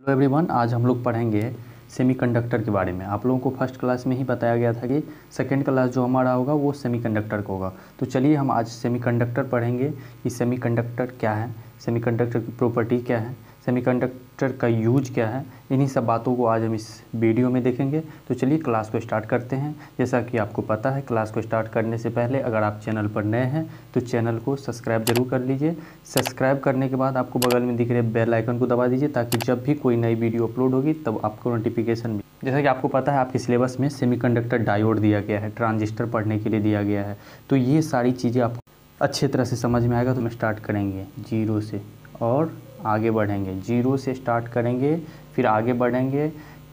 Hello everyone, आज हम लोग पढ़ेंगे सेमीकंडक्टर के बारे में। आप लोगों को फर्स्ट क्लास में ही बताया गया था कि सेकंड क्लास जो हमारा होगा वो सेमीकंडक्टर का होगा। तो चलिए हम आज सेमीकंडक्टर पढ़ेंगे कि सेमीकंडक्टर क्या है, सेमीकंडक्टर की प्रॉपर्टी क्या है, सेमीकंडक्टर का यूज क्या है। इन्हीं सब बातों को आज हम इस वीडियो में देखेंगे। तो चलिए क्लास को स्टार्ट करते हैं। जैसा कि आपको पता है, क्लास को स्टार्ट करने से पहले अगर आप चैनल पर नए हैं तो चैनल को सब्सक्राइब जरूर कर लीजिए। सब्सक्राइब करने के बाद आपको बगल में दिख रहे बेल आइकन को दबा दीजिए ताकि जब भी कोई नई वीडियो अपलोड होगी तब आपको नोटिफिकेशन मिले। जैसा कि आपको पता है, आपके सिलेबस में सेमीकंडक्टर डायोड दिया गया है, ट्रांजिस्टर पढ़ने के लिए दिया गया है। तो ये सारी चीज़ें आपको अच्छे तरह से समझ में आएगा। तो हम स्टार्ट करेंगे जीरो से और आगे बढ़ेंगे। जीरो से स्टार्ट करेंगे, फिर आगे बढ़ेंगे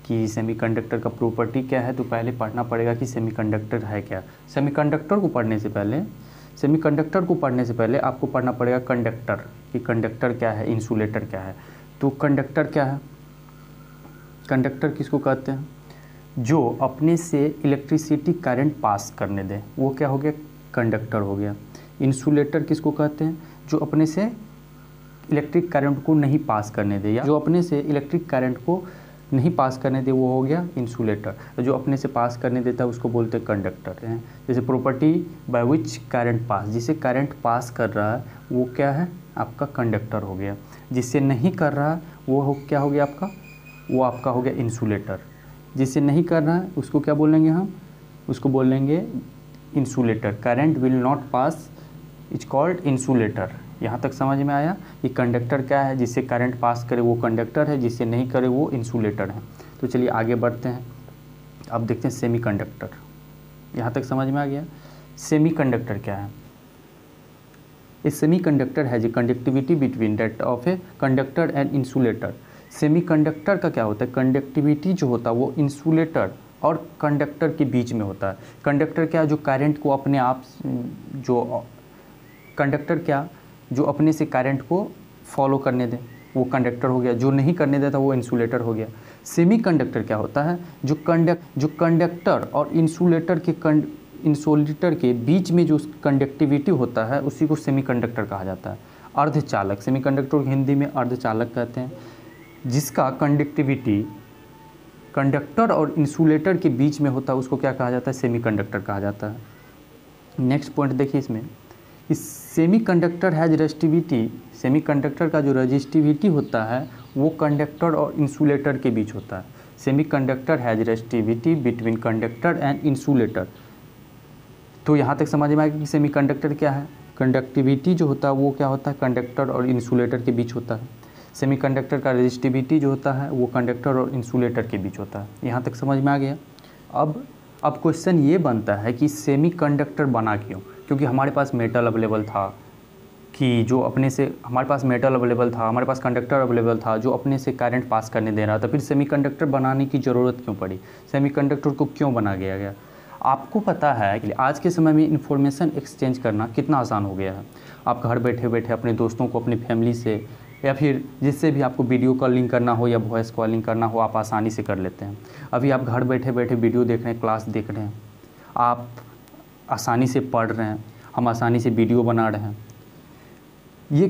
कि सेमीकंडक्टर का प्रॉपर्टी क्या है। तो पहले पढ़ना पड़ेगा कि सेमीकंडक्टर है क्या। सेमीकंडक्टर को पढ़ने से पहले आपको पढ़ना पड़ेगा कंडक्टर, कि कंडक्टर क्या है, इंसुलेटर क्या है। तो कंडक्टर क्या है? कंडक्टर किसको कहते हैं? जो अपने से इलेक्ट्रिसिटी करंट पास करने दे, वो क्या हो गया? कंडक्टर हो गया। इंसुलेटर किसको कहते हैं? जो अपने से इलेक्ट्रिक करंट को नहीं पास करने दे, या जो अपने से इलेक्ट्रिक करंट को नहीं पास करने दे, वो हो गया इंसुलेटर। जो अपने से पास करने देता है उसको बोलते हैं कंडक्टर हैं। जैसे property by which current pass, जिसे करंट पास कर रहा है वो क्या है? आपका कंडक्टर हो गया। जिससे नहीं कर रहा है वो क्या हो गया आपका? वो आपका हो गया इंसुलेटर। जिससे नहीं कर रहा है उसको क्या बोलेंगे हम? उसको बोलेंगे insulator. Current will not pass is called insulator. यहाँ तक समझ में आया कि कंडक्टर क्या है? जिससे करंट पास करे वो कंडक्टर है, जिससे नहीं करे वो इंसुलेटर है। तो चलिए आगे बढ़ते हैं। अब देखते हैं सेमीकंडक्टर। यहाँ तक समझ में आ गया। सेमीकंडक्टर क्या है? A semiconductor has a conductivity between that of a conductor and insulator. Semiconductor का क्या होता है? कंडक्टिविटी जो होता है वो इंसुलेटर और कंडक्टर के बीच में होता है। कंडक्टर क्या? जो करंट को अपने आप, जो कंडक्टर क्या? जो अपने से करंट को फॉलो करने दे, वो कंडक्टर हो गया। जो नहीं करने देता वो इंसुलेटर हो गया। सेमीकंडक्टर क्या होता है? जो कंडक्टर और इंसुलेटर के बीच में जो कंडक्टिविटी होता है उसी को सेमीकंडक्टर कहा जाता है। अर्धचालक, सेमीकंडक्टर को हिंदी में अर्धचालक कहते हैं। जिसका कंडक्टिविटी कंडक्टर और इंसुलेटर के बीच में होता है उसको क्या कहा जाता है? सेमीकंडक्टर कहा जाता है। नेक्स्ट पॉइंट देखिए इसमें, इस सेमीकंडक्टर हैज रेजिस्टिविटी। सेमीकंडक्टर का जो रेजिस्टिविटी होता है वो कंडक्टर और इंसुलेटर के बीच होता है। Semiconductor has resistivity between conductor and insulator. तो यहाँ तक समझ में आएगा कि सेमीकंडक्टर क्या है। कंडक्टिविटी जो होता है वो क्या होता है? कंडक्टर और इंसुलेटर के बीच होता है। सेमीकंडक्टर का रेजिस्टिविटी जो होता है वो कंडक्टर और इंसुलेटर के बीच होता है। यहाँ तक समझ में आ गया। अब क्वेश्चन ये बनता है कि सेमीकंडक्टर बना क्यों? क्योंकि हमारे पास मेटल अवेलेबल था, कि जो अपने से हमारे पास मेटल अवेलेबल था, हमारे पास कंडक्टर अवेलेबल था जो अपने से करंट पास करने दे रहा था। फिर सेमीकंडक्टर बनाने की ज़रूरत क्यों पड़ी? सेमीकंडक्टर को क्यों बनाया गया? आपको पता है कि आज के समय में इंफॉर्मेशन एक्सचेंज करना कितना आसान हो गया है। आप घर बैठे बैठे अपने दोस्तों को, अपनी फैमिली से, या फिर जिससे भी आपको वीडियो कॉलिंग करना हो या वॉइस कॉलिंग करना हो, आप आसानी से कर लेते हैं। अभी आप घर बैठे बैठे वीडियो देख रहे हैं, क्लास देख रहे हैं, आप आसानी से पढ़ रहे हैं, हम आसानी से वीडियो बना रहे हैं। ये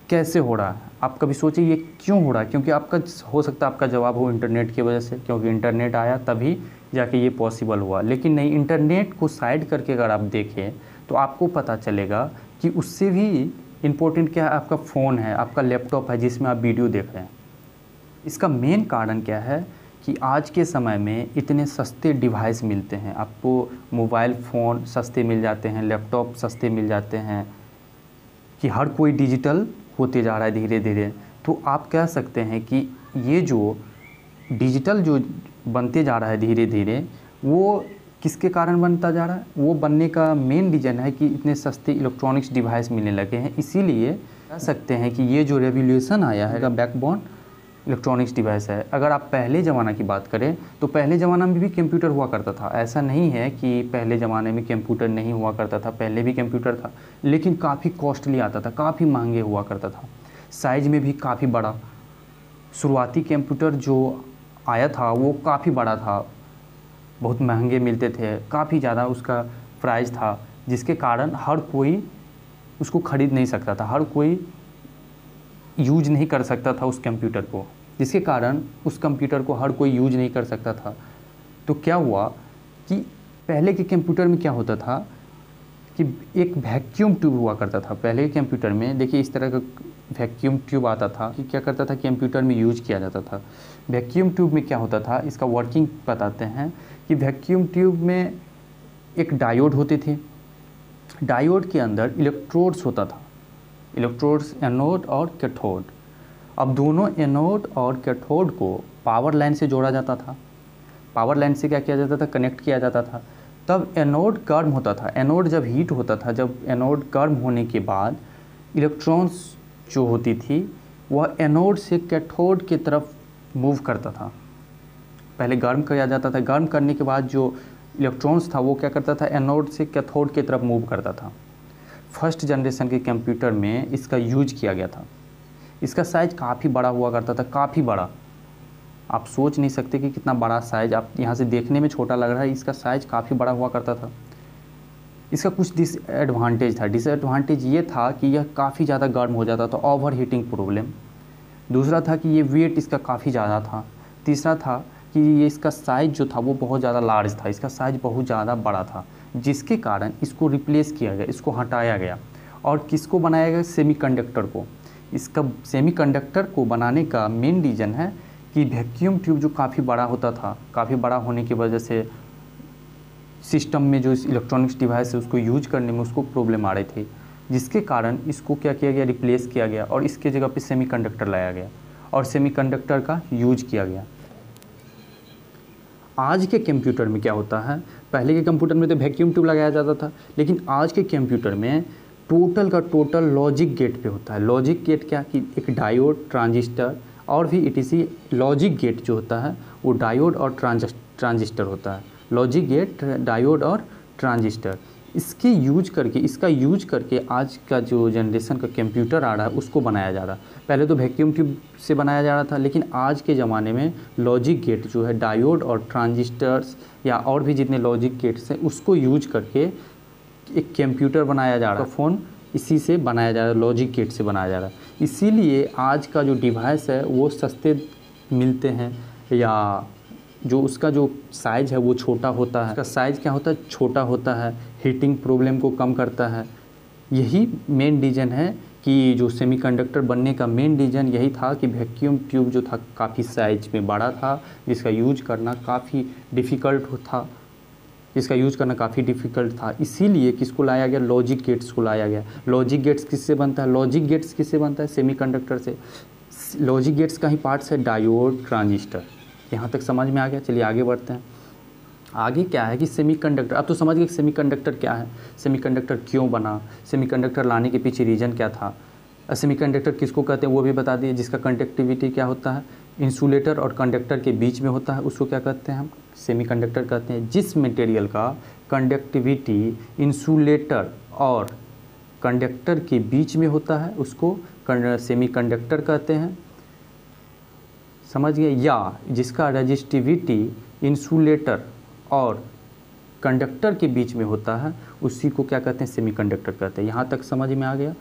कैसे हो रहा है? आप कभी सोचिए ये क्यों हो रहा है? क्योंकि आपका हो सकता है आपका जवाब हो इंटरनेट की वजह से, क्योंकि इंटरनेट आया तभी जाके ये पॉसिबल हुआ। लेकिन नहीं, इंटरनेट को साइड करके अगर आप देखें तो आपको पता चलेगा कि उससे भी इम्पोर्टेंट क्या है? आपका फ़ोन है, आपका लैपटॉप है जिसमें आप वीडियो देख रहे हैं। इसका मेन कारण क्या है कि आज के समय में इतने सस्ते डिवाइस मिलते हैं। आपको मोबाइल फ़ोन सस्ते मिल जाते हैं, लैपटॉप सस्ते मिल जाते हैं, कि हर कोई डिजिटल होते जा रहा है धीरे धीरे। तो आप कह सकते हैं कि ये जो डिजिटल जो बनते जा रहा है धीरे धीरे, वो किसके कारण बनता जा रहा है? वो बनने का मेन रीज़न है कि इतने सस्ते इलेक्ट्रॉनिक्स डिवाइस मिलने लगे हैं। इसीलिए कह सकते हैं कि ये जो रेवोल्यूशन आया है का बैकबोन इलेक्ट्रॉनिक्स डिवाइस है। अगर आप पहले ज़माना की बात करें तो पहले ज़माना में भी कंप्यूटर हुआ करता था। ऐसा नहीं है कि पहले ज़माने में कंप्यूटर नहीं हुआ करता था, पहले भी कंप्यूटर था, लेकिन काफ़ी कॉस्टली आता था, काफ़ी महंगे हुआ करता था, साइज़ में भी काफ़ी बड़ा। शुरुआती कंप्यूटर जो आया था वो काफ़ी बड़ा था, बहुत महंगे मिलते थे, काफ़ी ज़्यादा उसका प्राइस था, जिसके कारण हर कोई उसको ख़रीद नहीं सकता था, हर कोई यूज नहीं कर सकता था उस कंप्यूटर को। जिसके कारण उस कंप्यूटर को हर कोई यूज नहीं कर सकता था। तो क्या हुआ कि पहले के कंप्यूटर में क्या होता था कि एक वैक्यूम ट्यूब हुआ करता था। पहले के कंप्यूटर में देखिए इस तरह का वैक्यूम ट्यूब आता था कि क्या करता था, कंप्यूटर में यूज किया जाता था। वैक्यूम ट्यूब में क्या होता था, इसका वर्किंग बताते हैं कि वैक्यूम ट्यूब में एक डायोड होते थे। डायोड के अंदर इलेक्ट्रोड्स होता था, इलेक्ट्रोड्स एनोड और कैथोड। अब दोनों एनोड और कैथोड को पावर लाइन से जोड़ा जाता था। पावर लाइन से क्या किया जाता था, कनेक्ट किया जाता था। तब एनोड गर्म होता था। एनोड जब हीट होता था, जब एनोड गर्म होने के बाद इलेक्ट्रॉन्स जो होती थी वह एनोड से कैथोड की तरफ मूव करता था। पहले गर्म किया जाता था, गर्म करने के बाद जो इलेक्ट्रॉन्स था वो क्या करता था, एनोड से कैथोड की तरफ मूव करता था। फर्स्ट जनरेशन के कंप्यूटर में इसका यूज किया गया था। इसका साइज़ काफ़ी बड़ा हुआ करता था, काफ़ी बड़ा। आप सोच नहीं सकते कि कितना बड़ा साइज़, आप यहाँ से देखने में छोटा लग रहा है, इसका साइज़ काफ़ी बड़ा हुआ करता था। इसका कुछ डिसएडवांटेज था। डिसएडवांटेज ये था कि यह काफ़ी ज़्यादा गर्म हो जाता था, ओवर हीटिंग प्रॉब्लम। दूसरा था कि ये वेट इसका काफ़ी ज़्यादा था। तीसरा था कि ये इसका साइज़ जो था वो बहुत ज़्यादा लार्ज था, इसका साइज़ बहुत ज़्यादा बड़ा था, जिसके कारण इसको रिप्लेस किया गया, इसको हटाया गया। और किसको बनाया गया, सेमीकंडक्टर को। इसका सेमीकंडक्टर को बनाने का मेन रीज़न है कि वैक्यूम ट्यूब जो काफ़ी बड़ा होता था, काफ़ी बड़ा होने की वजह से सिस्टम में जो इलेक्ट्रॉनिक्स डिवाइस है उसको यूज करने में उसको प्रॉब्लम आ रही थी, जिसके कारण इसको क्या किया गया, रिप्लेस किया गया और इसके जगह पे सेमीकंडक्टर लाया गया और सेमीकंडक्टर का यूज किया गया। आज के कंप्यूटर में क्या होता है, पहले के कंप्यूटर में तो वैक्यूम ट्यूब लगाया जाता था, लेकिन आज के कंप्यूटर में टोटल का टोटल लॉजिक गेट पे होता है। लॉजिक गेट क्या कि एक डायोड, ट्रांजिस्टर और भी इटीसी। लॉजिक गेट जो होता है वो डायोड और ट्रांजिस्टर होता है। लॉजिक गेट, डायोड और ट्रांजिस्टर, इसका यूज करके आज का जो जनरेशन का कंप्यूटर आ रहा है उसको बनाया जा रहा है। पहले तो वैक्यूम ट्यूब से बनाया जा रहा था, लेकिन आज के ज़माने में लॉजिक गेट जो है डायोड और ट्रांजिस्टर्स या और भी जितने लॉजिक गेट्स हैं उसको यूज करके एक कंप्यूटर बनाया जा रहा है। फ़ोन इसी से बनाया जा रहा है, लॉजिक गेट से बनाया जा रहा है। इसीलिए आज का जो डिवाइस है वो सस्ते मिलते हैं, या जो उसका जो साइज़ है वो छोटा होता है। उसका साइज़ क्या होता है, छोटा होता है, हीटिंग प्रॉब्लम को कम करता है। यही मेन रीज़न है कि जो सेमीकंडक्टर बनने का मेन रीज़न यही था कि वैक्यूम ट्यूब जो था काफ़ी साइज में बड़ा था, जिसका यूज करना काफ़ी डिफ़िकल्ट था। इसीलिए किसको लाया गया, लॉजिक गेट्स को लाया गया। लॉजिक गेट्स किससे बनता है, सेमीकंडक्टर से। लॉजिक गेट्स का ही पार्ट्स है डायोड, ट्रांजिस्टर। यहाँ तक समझ में आ गया। चलिए आगे बढ़ते हैं। आगे क्या है कि सेमीकंडक्टर, अब तो समझ गए सेमीकंडक्टर क्या है, सेमीकंडक्टर क्यों बना, सेमीकंडक्टर लाने के पीछे रीज़न क्या था। सेमीकंडक्टर किसको कहते हैं वो भी बता दिए। जिसका कंडक्टिविटी क्या होता है, इंसुलेटर और कंडक्टर के बीच में होता है, उसको क्या कहते हैं हम, सेमीकंडक्टर कहते हैं। जिस मटेरियल का कंडक्टिविटी इंसुलेटर और कंडक्टर के बीच में होता है उसको सेमीकंडक्टर कहते हैं, समझ गए। या जिसका रेजिस्टिविटी इंसुलेटर और कंडक्टर के बीच में होता है उसी को क्या कहते हैं, सेमीकंडक्टर कहते हैं। यहाँ तक समझ में आ गया।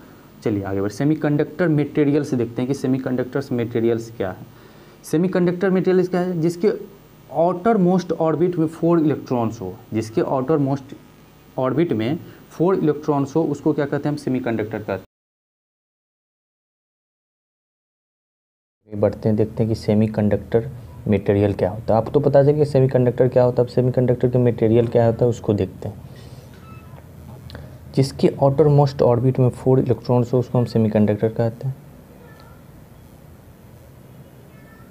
चलिए आगे बढ़। सेमीकंडक्टर मटेरियल्स देखते हैं कि सेमीकंडक्टर्स मटेरियल्स क्या है। सेमीकंडक्टर मटेरियल्स क्या है, जिसके आउटर मोस्ट ऑर्बिट में 4 इलेक्ट्रॉन्स हो, जिसके आउटर मोस्ट ऑर्बिट में 4 इलेक्ट्रॉन्स हो उसको क्या कहते हैं, हम सेमीकंडक्टर कहते हैं। बढ़ते हैं, देखते हैं कि सेमीकंडक्टर मटेरियल क्या होता है। आपको तो पता चल गया सेमीकंडक्टर क्या होता है, अब सेमीकंडक्टर के मटेरियल क्या होता है उसको देखते हैं। जिसके आउटर मोस्ट ऑर्बिट में 4 इलेक्ट्रॉन्स हो उसको हम सेमीकंडक्टर कहते हैं।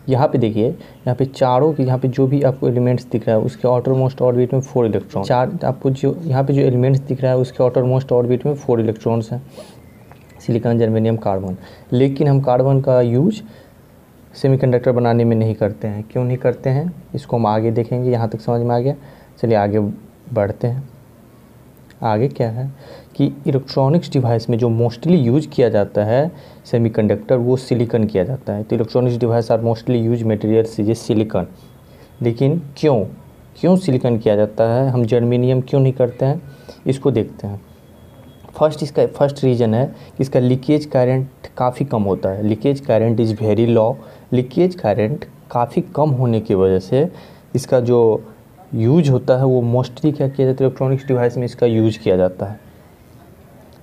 यहाँ पे देखिए, यहाँ पे चारों की, यहाँ पे जो भी आपको एलिमेंट्स दिख रहा है उसके आउटर मोस्ट ऑर्बिट में 4 इलेक्ट्रॉन। चार आपको जो यहाँ पे जो एलिमेंट्स दिख रहा है उसके आउटर मोस्ट ऑर्बिट में 4 इलेक्ट्रॉन्स हैं, सिलिकॉन, जर्मेनियम, कार्बन। लेकिन हम कार्बन का यूज सेमीकंडक्टर बनाने में नहीं करते हैं। क्यों नहीं करते हैं इसको हम आगे देखेंगे। यहाँ तक समझ में आ गया। चलिए आगे बढ़ते हैं। आगे क्या है कि इलेक्ट्रॉनिक्स डिवाइस में जो मोस्टली यूज किया जाता है सेमीकंडक्टर वो सिलिकॉन किया जाता है। तो electronics device are mostly use materials is silicon. लेकिन क्यों सिलिकॉन किया जाता है, हम जर्मेनियम क्यों नहीं करते हैं, इसको देखते हैं। फर्स्ट इसका फर्स्ट रीज़न है कि इसका लीकेज करंट काफ़ी कम होता है। Leakage current is very low. Leakage current काफ़ी कम होने की वजह से इसका जो यूज होता है वो मोस्टली क्या किया जाता है, इलेक्ट्रॉनिक्स डिवाइस में इसका यूज किया जाता है।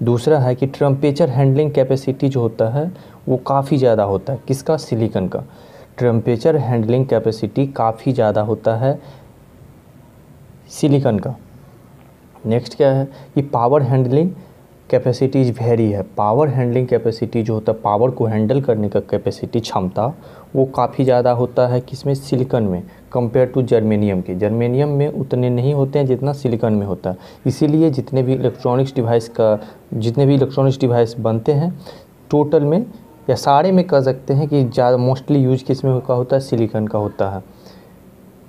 दूसरा है कि टेम्परेचर हैंडलिंग कैपेसिटी जो होता है वो काफ़ी ज़्यादा होता है। किसका? सिलिकॉन का। टेम्परेचर हैंडलिंग कैपेसिटी काफ़ी ज़्यादा होता है सिलिकॉन का। नेक्स्ट क्या है कि power handling capacity is very है। पावर हैंडलिंग कैपेसिटी जो होता है, पावर को हैंडल करने का कैपेसिटी, क्षमता, वो काफ़ी ज़्यादा होता है किसमें? सिलिकॉन में, कंपेयर टू जर्मेनियम के। जर्मेनियम में उतने नहीं होते हैं जितना सिलिकॉन में होता है। इसीलिए जितने भी इलेक्ट्रॉनिक्स डिवाइस बनते हैं टोटल में या सारे में कह सकते हैं कि ज़्यादा मोस्टली यूज किस में का होता है? सिलिकॉन का होता है।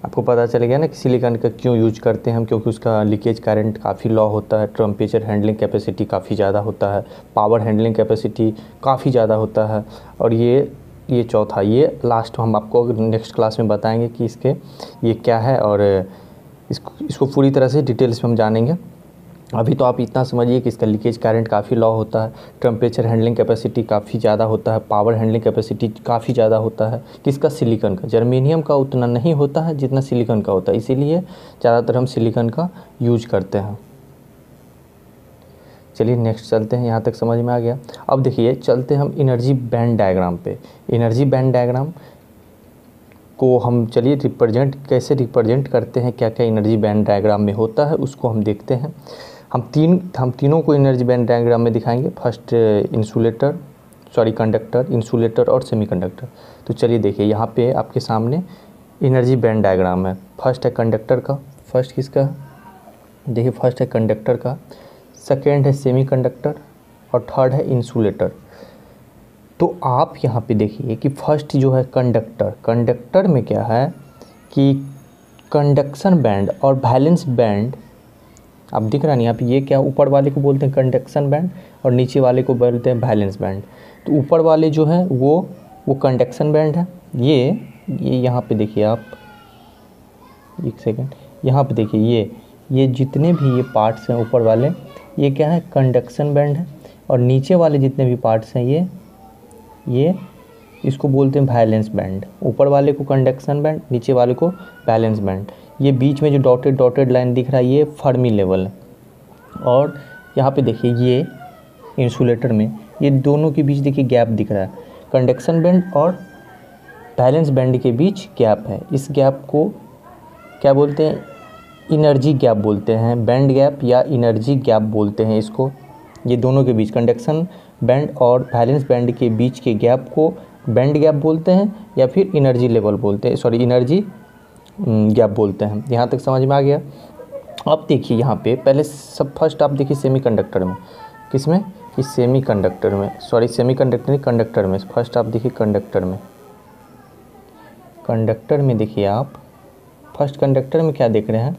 आपको पता चल गया ना कि सिलिकॉन का क्यों यूज करते हैं हम, क्योंकि उसका लीकेज करंट काफ़ी लो होता है, टेम्परेचर हैंडलिंग कैपेसिटी काफ़ी ज़्यादा होता है, पावर हैंडलिंग कैपेसिटी काफ़ी ज़्यादा होता है। और ये चौथा, ये लास्ट हम आपको नेक्स्ट क्लास में बताएंगे कि इसके ये क्या है और इसको पूरी तरह से डिटेल्स में हम जानेंगे। अभी तो आप इतना समझिए कि इसका लीकेज करंट काफ़ी लो होता है, टेम्परेचर हैंडलिंग कैपेसिटी काफ़ी ज़्यादा होता है, पावर हैंडलिंग कैपेसिटी काफ़ी ज़्यादा होता है। किसका? सिलिकॉन का। जर्मेनियम का उतना नहीं होता है जितना सिलिकॉन का होता है, इसीलिए ज़्यादातर हम सिलिकॉन का यूज करते हैं। चलिए नेक्स्ट चलते हैं, यहाँ तक समझ में आ गया। अब देखिए चलते हम एनर्जी बैंड डायग्राम पे। एनर्जी बैंड डायग्राम को हम चलिए कैसे रिप्रेजेंट करते हैं, क्या क्या एनर्जी बैंड डायग्राम में होता है उसको हम देखते हैं। हम तीनों को एनर्जी बैंड डायग्राम में दिखाएंगे। फर्स्ट कंडक्टर, इंसुलेटर और सेमीकंडक्टर। तो चलिए देखिए यहाँ पे आपके सामने एनर्जी बैंड डायग्राम है। फर्स्ट है कंडक्टर का, फर्स्ट किसका है? देखिए फर्स्ट है कंडक्टर का, सेकेंड है सेमीकंडक्टर और थर्ड है इंसुलेटर। तो आप यहाँ पे देखिए कि फर्स्ट जो है कंडक्टर में क्या है कि कंडक्शन बैंड और वैलेंस बैंड, आप दिख रहा है ना यहाँ पे, ये क्या ऊपर वाले को बोलते हैं कंडक्शन बैंड और नीचे वाले को बोलते हैं वैलेंस बैंड। तो ऊपर वाले जो है वो कंडक्शन बैंड है। ये यहाँ पे देखिए आप, एक सेकेंड, यहाँ पे देखिए ये जितने भी ये पार्ट्स हैं ऊपर वाले, ये क्या है? कंडक्शन बैंड है। और नीचे वाले जितने भी पार्ट्स हैं ये इसको बोलते हैं वैलेंस बैंड। ऊपर वाले को कंडक्शन बैंड, नीचे वाले को वैलेंस बैंड। ये बीच में जो डॉटेड लाइन दिख रहा है ये फर्मी लेवल है। और यहाँ पे देखिए ये इंसुलेटर में ये दोनों के बीच देखिए गैप दिख रहा है, कंडक्शन बैंड और वैलेंस बैंड के बीच गैप है। इस गैप को क्या बोलते हैं? एनर्जी गैप बोलते हैं, बैंड गैप या एनर्जी गैप बोलते हैं इसको। ये दोनों के बीच कंडक्शन बैंड और वैलेंस बैंड के बीच के गैप को बैंड गैप बोलते हैं या फिर एनर्जी लेवल बोलते हैं, एनर्जी गैप बोलते हैं। यहाँ तक समझ में आ गया। अब देखिए यहाँ पे पहले फर्स्ट आप देखिए सेमीकंडक्टर में, किसमें? कि सेमीकंडक्टर में, कंडक्टर में। फर्स्ट आप देखिए कंडक्टर में देखिए आप फर्स्ट कंडक्टर में क्या देख रहे हैं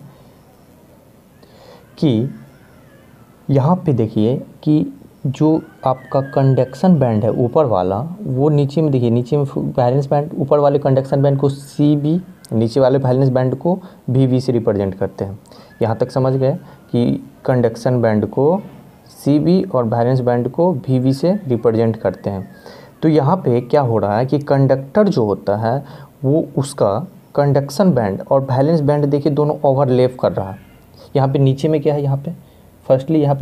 कि यहाँ पे देखिए कि जो आपका कंडक्शन बैंड है ऊपर वाला, वो नीचे में देखिए, नीचे में वैलेंस बैंड, ऊपर वाले कंडक्शन बैंड को CB, नीचे वाले वैलेंस बैंड को VV से रिप्रेजेंट करते हैं। यहाँ तक समझ गए कि कंडक्शन बैंड को CB और वैलेंस बैंड को VV से रिप्रेजेंट करते हैं। तो यहाँ पे क्या हो रहा है कि कंडक्टर जो होता है वो उसका कंडक्शन बैंड और वैलेंस बैंड देखिए दोनों ओवरलैप कर रहा है। यहाँ पे नीचे में क्या है? यहाँ पे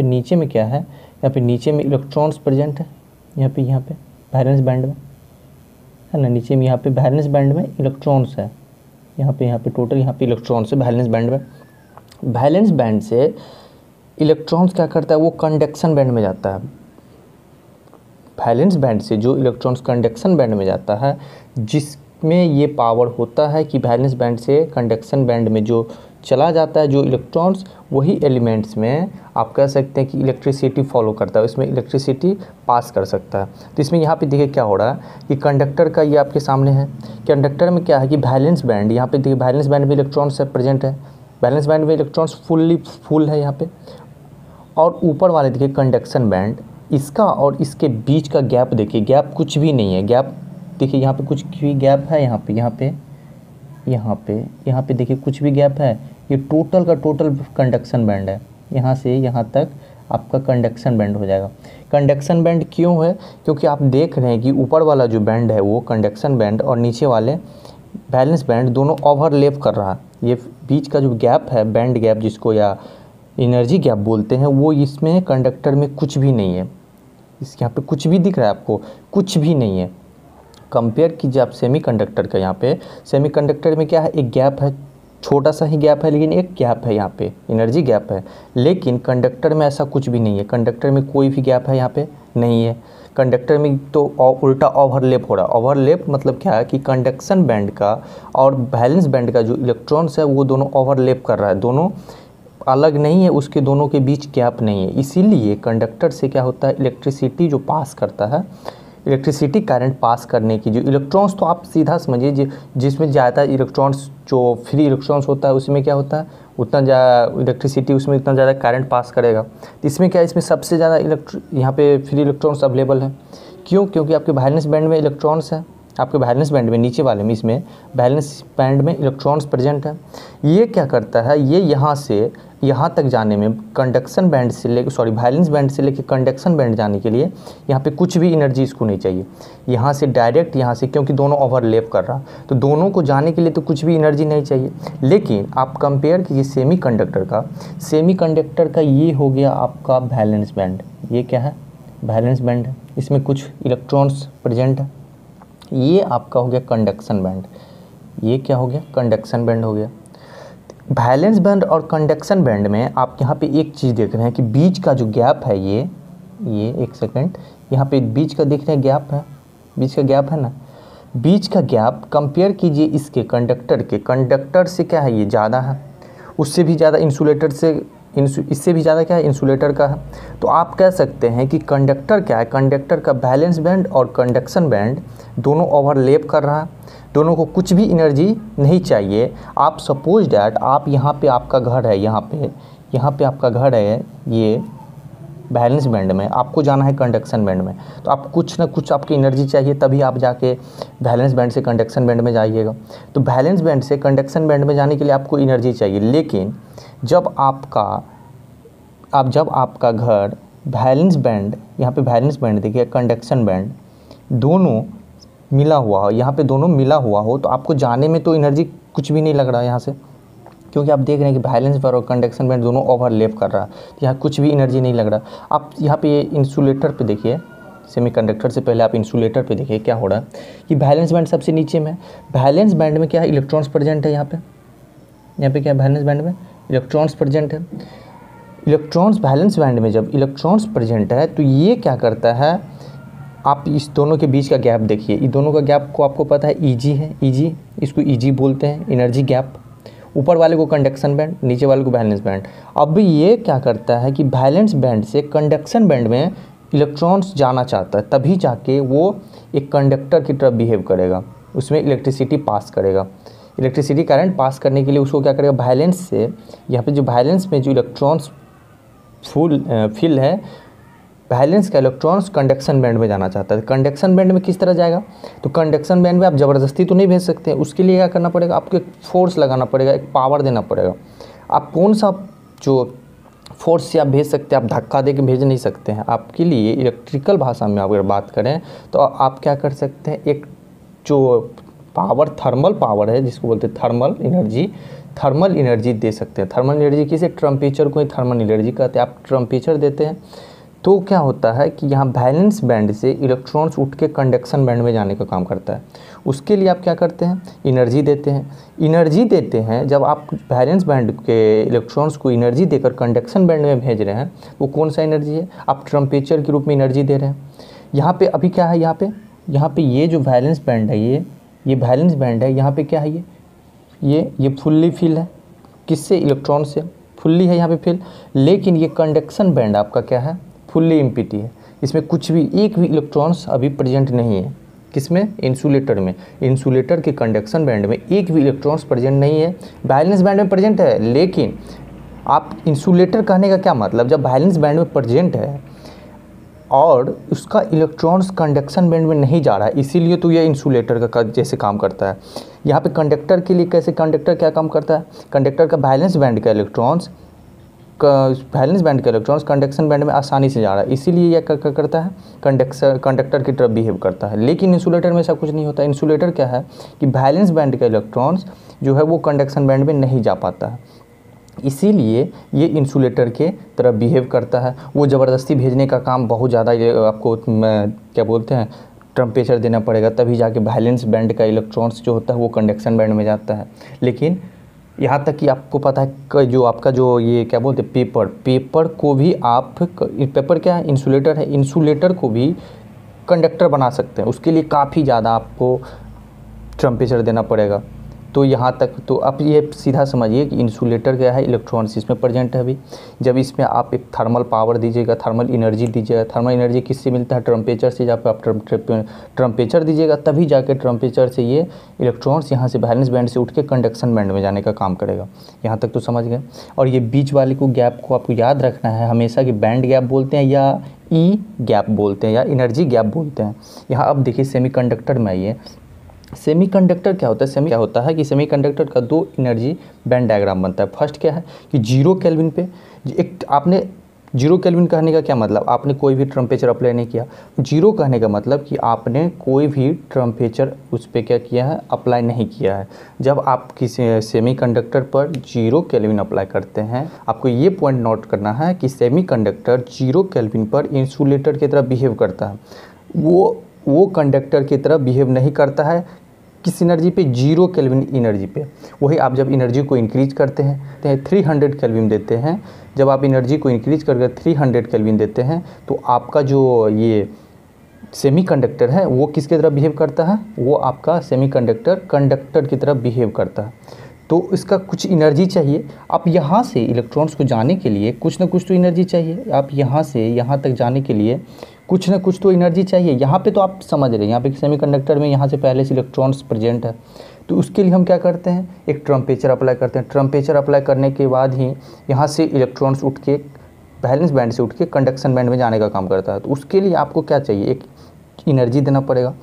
नीचे में क्या है? यहाँ पे नीचे में इलेक्ट्रॉन्स प्रेजेंट है। यहाँ पे वैलेंस बैंड में है ना, नीचे में यहाँ पे वैलेंस बैंड में इलेक्ट्रॉन्स है। यहाँ पे टोटल यहाँ पे इलेक्ट्रॉन्स है वैलेंस बैंड में। वैलेंस बैंड से इलेक्ट्रॉन्स क्या करता है? वो कंडक्शन बैंड में जाता है। वैलेंस बैंड से जो इलेक्ट्रॉन्स कंडक्शन बैंड में जाता है, जिसमें ये पावर होता है कि वैलेंस बैंड से कंडक्शन बैंड में जो चला जाता है जो इलेक्ट्रॉन्स, वही एलिमेंट्स में आप कह सकते हैं कि इलेक्ट्रिसिटी फॉलो करता है, इसमें इलेक्ट्रिसिटी पास कर सकता है। तो इसमें यहाँ पे देखिए क्या हो रहा है कि कंडक्टर का ये आपके सामने है। कंडक्टर में क्या है कि वैलेंस बैंड, यहाँ पे देखिए वैलेंस बैंड में इलेक्ट्रॉन्स प्रेजेंट है, वैलेंस बैंड में इलेक्ट्रॉन्स फुल है यहाँ पे। और ऊपर वाले देखिए कंडक्शन बैंड, इसका और इसके बीच का गैप देखिए, गैप कुछ भी नहीं है। गैप देखिए यहाँ पे कुछ भी गैप है, यहाँ पे देखिए कुछ भी गैप है। ये टोटल का टोटल कंडक्शन बैंड है, यहाँ से यहाँ तक आपका कंडक्शन बैंड हो जाएगा। कंडक्शन बैंड क्यों है? क्योंकि आप देख रहे हैं कि ऊपर वाला जो बैंड है वो कंडक्शन बैंड और नीचे वाले बैलेंस बैंड दोनों ओवरलैप कर रहा है। ये बीच का जो गैप है, बैंड गैप जिसको या एनर्जी गैप बोलते हैं, वो इसमें कंडक्टर में कुछ भी नहीं है। इस यहाँ पे कुछ भी दिख रहा है आपको? कुछ भी नहीं है। कंपेयर कीजिए आप सेमीकंडक्टर का। यहाँ पे सेमीकंडक्टर में क्या है, एक गैप है, छोटा सा ही गैप है, लेकिन एक गैप है, यहाँ पे एनर्जी गैप है। लेकिन कंडक्टर में ऐसा कुछ भी नहीं है। कंडक्टर में कोई भी गैप है यहाँ पे नहीं है। कंडक्टर में तो उल्टा ओवरलैप हो रहा है। ओवरलैप मतलब क्या है कि कंडक्शन बैंड का और बैलेंस बैंड का जो इलेक्ट्रॉन्स है वो दोनों ओवरलैप कर रहा है, दोनों अलग नहीं है, उसके दोनों के बीच गैप नहीं है। इसीलिए कंडक्टर से क्या होता है, इलेक्ट्रिसिटी जो पास करता है, इलेक्ट्रिसिटी करंट पास करने की जो इलेक्ट्रॉन्स, तो आप सीधा समझिए जिसमें ज़्यादा इलेक्ट्रॉन्स, जो फ्री इलेक्ट्रॉन्स होता है उसमें क्या होता है, उतना ज़्यादा इलेक्ट्रिसिटी उसमें इतना ज़्यादा करंट पास करेगा। तो इसमें क्या है, इसमें सबसे ज़्यादा यहाँ पे फ्री इलेक्ट्रॉन्स अवेलेबल है। क्यों? क्योंकि आपके वैलेंस बैंड में इलेक्ट्रॉन्स है, आपके वैलेंस बैंड में नीचे वाले में, इसमें वैलेंस बैंड में इलेक्ट्रॉन्स प्रेजेंट है। ये क्या करता है, ये यहाँ से यहाँ तक जाने में कंडक्शन बैंड से लेकर वैलेंस बैंड से लेकर कंडक्शन बैंड जाने के लिए यहाँ पे कुछ भी एनर्जी इसको नहीं चाहिए। यहाँ से डायरेक्ट यहाँ से, क्योंकि दोनों ओवरलैप कर रहा, तो दोनों को जाने के लिए तो कुछ भी एनर्जी नहीं चाहिए। लेकिन आप कंपेयर कीजिए सेमीकंडक्टर का ये हो गया आपका वैलेंस बैंड। ये क्या है, वैलेंस बैंड है, इसमें कुछ इलेक्ट्रॉन्स प्रेजेंट है। ये आपका हो गया कंडक्शन बैंड। ये क्या हो गया, कंडक्शन बैंड हो गया। वैलेंस बैंड और कंडक्शन बैंड में आप यहाँ पे एक चीज़ देख रहे हैं कि बीच का जो गैप है, ये एक सेकंड, यहाँ पे बीच का देख रहे हैं गैप है, बीच का गैप है ना, बीच का गैप कंपेयर कीजिए इसके कंडक्टर से क्या है, ये ज़्यादा है, उससे भी ज़्यादा इंसुलेटर से, इससे भी ज़्यादा क्या है, इंसुलेटर का है। तो आप कह सकते हैं कि कंडक्टर क्या है, कंडक्टर का वैलेंस बैंड और कंडक्शन बैंड दोनों ओवरलैप कर रहा है, दोनों को कुछ भी एनर्जी नहीं चाहिए। आप सपोज डैट आप यहाँ पे आपका घर है, यहाँ पे आपका घर है, ये बैलेंस बैंड में, आपको जाना है कंडक्शन बैंड में, तो आप कुछ ना कुछ आपकी एनर्जी चाहिए, तभी आप जाके बैलेंस बैंड से कंडक्शन बैंड में जाइएगा। तो बैलेंस बैंड से कंडक्शन बैंड में जाने के लिए आपको एनर्जी चाहिए। लेकिन जब आपका घर बैलेंस बैंड, यहाँ पे बैलेंस बैंड देखिए, कंडक्शन बैंड दोनों मिला हुआ हो, यहाँ पे दोनों मिला हुआ हो, तो आपको जाने में तो एनर्जी कुछ भी नहीं लग रहा है यहाँ से, क्योंकि आप देख रहे हैं कि बैलेंस बैंड और कंडक्शन बैंड दोनों ओवरलैप कर रहा है, तो यहाँ कुछ भी एनर्जी नहीं लग रहा। आप यहाँ पे इंसुलेटर पे देखिए, सेमीकंडक्टर से पहले आप इंसुलेटर पे देखिए क्या हो रहा है कि बैलेंस बैंड सबसे नीचे में, बैलेंस बैंड में क्या है, इलेक्ट्रॉन्स प्रेजेंट है। यहाँ पे क्या है, बैलेंस बैंड में इलेक्ट्रॉन्स प्रेजेंट है। इलेक्ट्रॉन्स बैलेंस बैंड में जब इलेक्ट्रॉन्स प्रेजेंट है, तो ये क्या करता है, आप इस दोनों के बीच का गैप देखिए, इन दोनों का गैप को आपको पता है ईजी है, ईजी, इसको ईजी बोलते हैं, एनर्जी गैप। ऊपर वाले को कंडक्शन बैंड, नीचे वाले को बैलेंस बैंड। अब ये क्या करता है कि बैलेंस बैंड से कंडक्शन बैंड में इलेक्ट्रॉन्स जाना चाहता है, तभी जाके वो एक कंडक्टर की तरफ बिहेव करेगा, उसमें इलेक्ट्रिसिटी पास करेगा। इलेक्ट्रिसिटी करंट पास करने के लिए उसको क्या करेगा, बैलेंस से, यहाँ पे जो बैलेंस में जो इलेक्ट्रॉन्स फिल है, बैलेंस का इलेक्ट्रॉन्स कंडक्शन बैंड में जाना चाहता है। कंडक्शन बैंड में किस तरह जाएगा, तो कंडक्शन बैंड में आप ज़बरदस्ती तो नहीं भेज सकते हैं, उसके लिए क्या करना पड़ेगा, आपको एक फोर्स लगाना पड़ेगा, एक पावर देना पड़ेगा। आप कौन सा जो फोर्स से आप भेज सकते हैं, आप धक्का दे के भेज नहीं सकते हैं। आपके लिए इलेक्ट्रिकल भाषा में अगर बात करें तो आप क्या कर सकते हैं, एक जो पावर, थर्मल पावर है जिसको बोलते हैं थर्मल एनर्जी दे सकते हैं। थर्मल एनर्जी किसे, टेम्परेचर को ही थर्मल एनर्जी कहते हैं। आप टेम्परेचर देते हैं तो क्या होता है कि यहाँ बैलेंस बैंड से इलेक्ट्रॉन्स उठ के कंडक्शन बैंड में जाने का काम करता है। उसके लिए आप क्या करते हैं, एनर्जी देते हैं। जब आप बैलेंस बैंड के इलेक्ट्रॉन्स को एनर्जी देकर कंडक्शन बैंड में भेज रहे हैं, वो कौन सा एनर्जी है, आप टेम्परेचर के रूप में एनर्जी दे रहे हैं। यहाँ पे अभी क्या है, यहाँ पे ये जो बैलेंस बैंड है, ये बैलेंस बैंड है, यहाँ पे क्या है, ये फुल्ली फिल है, किससे, इलेक्ट्रॉन से फुल्ली है यहाँ पे फिल। लेकिन ये कंडक्शन बैंड आपका क्या है, फुल्ली एम्प्टी है, इसमें कुछ भी, एक भी इलेक्ट्रॉन्स अभी प्रेजेंट नहीं है। किसमें, इंसुलेटर में। इंसुलेटर के कंडक्शन बैंड में एक भी इलेक्ट्रॉन्स प्रेजेंट नहीं है। बैलेंस बैंड में प्रेजेंट है, लेकिन आप इंसुलेटर कहने का क्या मतलब, जब बैलेंस बैंड में प्रेजेंट है और उसका इलेक्ट्रॉन्स कंडक्शन बैंड में नहीं जा रहा है, इसीलिए तो ये इंसुलेटर का जैसे काम करता है। यहाँ पे कंडक्टर के लिए कैसे, कंडक्टर क्या काम करता है, कंडक्टर का बैलेंस बैंड का इलेक्ट्रॉन्स वैलेंस बैंड का इलेक्ट्रॉन्स कंडक्शन बैंड में आसानी से जा रहा है, इसीलिए यह क्या करता है, कंडक्टर की तरफ बिहेव करता है। लेकिन इंसुलेटर में ऐसा कुछ नहीं होता। इंसुलेटर क्या है कि वैलेंस बैंड का इलेक्ट्रॉन्स जो है वो कंडक्शन बैंड में नहीं जा पाता है, इसीलिए ये इंसुलेटर के तरह बिहेव करता है। वो ज़बरदस्ती भेजने का काम बहुत ज़्यादा आपको क्या बोलते हैं टेम्परेचर देना पड़ेगा, तभी जाके वैलेंस बैंड का इलेक्ट्रॉन्स जो होता है वो कंडक्शन बैंड में जाता है। लेकिन यहाँ तक कि आपको पता है जो आपका जो ये क्या बोलते हैं पेपर को भी आप, पेपर क्या है, इंसुलेटर है, इंसुलेटर को भी कंडक्टर बना सकते हैं। उसके लिए काफ़ी ज़्यादा आपको टेम्परेचर देना पड़ेगा। तो यहाँ तक तो आप ये सीधा समझिए कि इंसुलेटर क्या है, इलेक्ट्रॉन्स इसमें प्रेजेंट है। अभी जब इसमें आप एक थर्मल पावर दीजिएगा, थर्मल एनर्जी दीजिएगा, थर्मल एनर्जी किससे मिलता है, टेम्परेचर से। जब आप टेम्परेचर दीजिएगा तभी जाके टेम्परेचर से ये इलेक्ट्रॉन्स यहाँ से वैलेंस बैंड से उठ के कंडक्शन बैंड में जाने का काम करेगा। यहाँ तक तो समझ गए। और ये बीच वाले को गैप को आपको याद रखना है हमेशा कि बैंड गैप बोलते हैं या ई गैप बोलते हैं या एनर्जी गैप बोलते हैं। यहाँ अब देखिए सेमीकंडक्टर में आइए, सेमीकंडक्टर क्या होता है, क्या होता है कि सेमीकंडक्टर का दो एनर्जी बैंड डायग्राम बनता है। फर्स्ट क्या है कि 0 केल्विन पे एक, आपने 0 केल्विन कहने का क्या मतलब, आपने कोई भी टेम्परेचर अप्लाई नहीं किया। 0 कहने का मतलब कि आपने कोई भी टेम्परेचर उस पर क्या किया है, अप्लाई नहीं किया है। जब आप किसी सेमीकंडक्टर पर 0 केल्विन अप्लाई करते हैं, आपको ये पॉइंट नोट करना है कि सेमीकंडक्टर 0 केल्विन पर इंसुलेटर की तरह बिहेव करता है। वो कंडक्टर की तरह बिहेव नहीं करता है किस एनर्जी पे, 0 केल्विन एनर्जी पे। वही आप जब एनर्जी को इंक्रीज करते हैं 300 केल्विन देते हैं, जब आप एनर्जी को इंक्रीज करके 300 केल्विन देते हैं तो आपका जो ये सेमीकंडक्टर है वो किसकी तरह बिहेव करता है, वो आपका सेमीकंडक्टर कंडक्टर की तरह बिहेव करता है। तो इसका कुछ एनर्जी चाहिए। आप यहाँ से इलेक्ट्रॉन्स को जाने के लिए कुछ ना कुछ तो एनर्जी चाहिए। आप यहाँ से यहाँ तक जाने के लिए कुछ ना कुछ तो एनर्जी चाहिए। यहाँ पे तो आप समझ रहे हैं, यहाँ पे सेमीकंडक्टर में यहाँ से पहले से इलेक्ट्रॉन्स प्रेजेंट है। तो उसके लिए हम क्या करते हैं, एक टेम्परेचर अप्लाई करते हैं। टेम्परेचर अप्लाई करने के बाद ही यहाँ से इलेक्ट्रॉन्स उठ के वैलेंस बैंड से उठ के कंडक्शन बैंड में जाने का काम करता है। तो उसके लिए आपको क्या चाहिए, एक एनर्जी देना पड़ेगा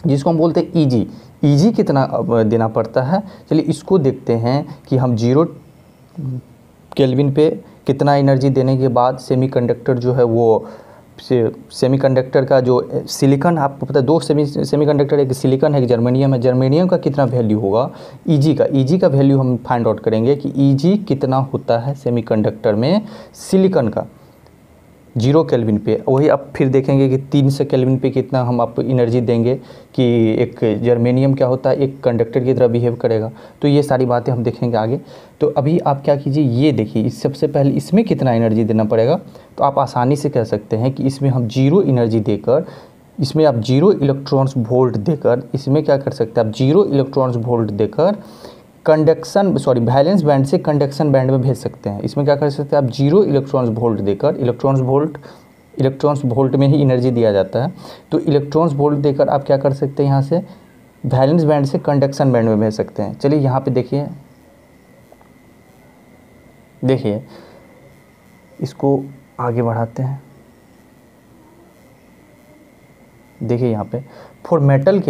जिसको हम बोलते हैं ईजी। ईजी कितना देना पड़ता है, चलिए इसको देखते हैं कि हम 0 केल्विन पे कितना एनर्जी देने के बाद सेमीकंडक्टर जो है वो सेमीकंडक्टर का जो सिलिकॉन, आपको पता है 2 सेमीकंडक्टर, एक सिलिकॉन है एक जर्मेनियम है। जर्मेनियम का कितना वैल्यू होगा ईजी का वैल्यू हम फाइंड आउट करेंगे कि ईजी कितना होता है सेमीकंडक्टर में सिलिकॉन का 0 केल्विन पे। वही अब फिर देखेंगे कि 300 केल्विन पे कितना हम आपको एनर्जी देंगे कि एक जर्मेनियम क्या होता है, एक कंडक्टर की तरह बिहेव करेगा। तो ये सारी बातें हम देखेंगे आगे। तो अभी आप क्या कीजिए, ये देखिए इस सबसे पहले इसमें कितना एनर्जी देना पड़ेगा। तो आप आसानी से कह सकते हैं कि इसमें हम 0 एनर्जी देकर, इसमें आप 0 इलेक्ट्रॉन्स वोल्ट देकर, इसमें क्या कर सकते हैं आप 0 इलेक्ट्रॉन्स वोल्ट देकर वैलेंस बैंड से कंडक्शन बैंड में भेज सकते हैं। इसमें क्या कर सकते हैं आप 0 इलेक्ट्रॉन्स वोल्ट देकर, इलेक्ट्रॉन्स वोल्ट में ही एनर्जी दिया जाता है। तो इलेक्ट्रॉन्स वोल्ट देकर आप क्या कर सकते हैं, यहाँ से वैलेंस बैंड से कंडक्शन बैंड में भेज सकते हैं। चलिए यहाँ पे देखिए इसको आगे बढ़ाते हैं। देखिए यहाँ पे फॉर मेटल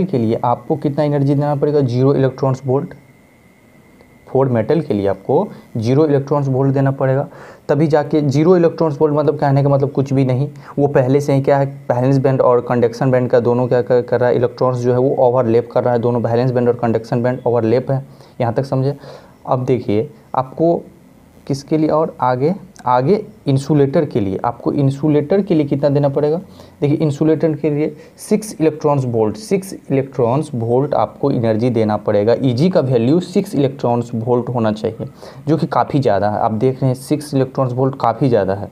के लिए आपको कितना एनर्जी देना पड़ेगा, 0 इलेक्ट्रॉन्स वोल्ट। फॉर मेटल के लिए आपको 0 इलेक्ट्रॉन्स वोल्ट देना पड़ेगा, तभी जाके 0 इलेक्ट्रॉन्स वोल्ट मतलब कहने का मतलब कुछ भी नहीं, वो पहले से ही क्या है वैलेंस बैंड और कंडक्शन बैंड का दोनों क्या कर रहा है, इलेक्ट्रॉन्स जो है वो ओवरलैप कर रहा है। दोनों वैलेंस बैंड और कंडक्शन बैंड ओवरलैप है। यहाँ तक समझे। अब देखिए आपको किसके लिए और आगे इंसुलेटर के लिए, आपको इंसुलेटर के लिए कितना देना पड़ेगा। देखिए इंसुलेटर के लिए 6 इलेक्ट्रॉन्स वोल्ट आपको एनर्जी देना पड़ेगा। ईजी का वैल्यू 6 इलेक्ट्रॉन्स वोल्ट होना चाहिए, जो कि काफ़ी ज़्यादा है। आप देख रहे हैं 6 इलेक्ट्रॉन्स वोल्ट काफ़ी ज़्यादा है।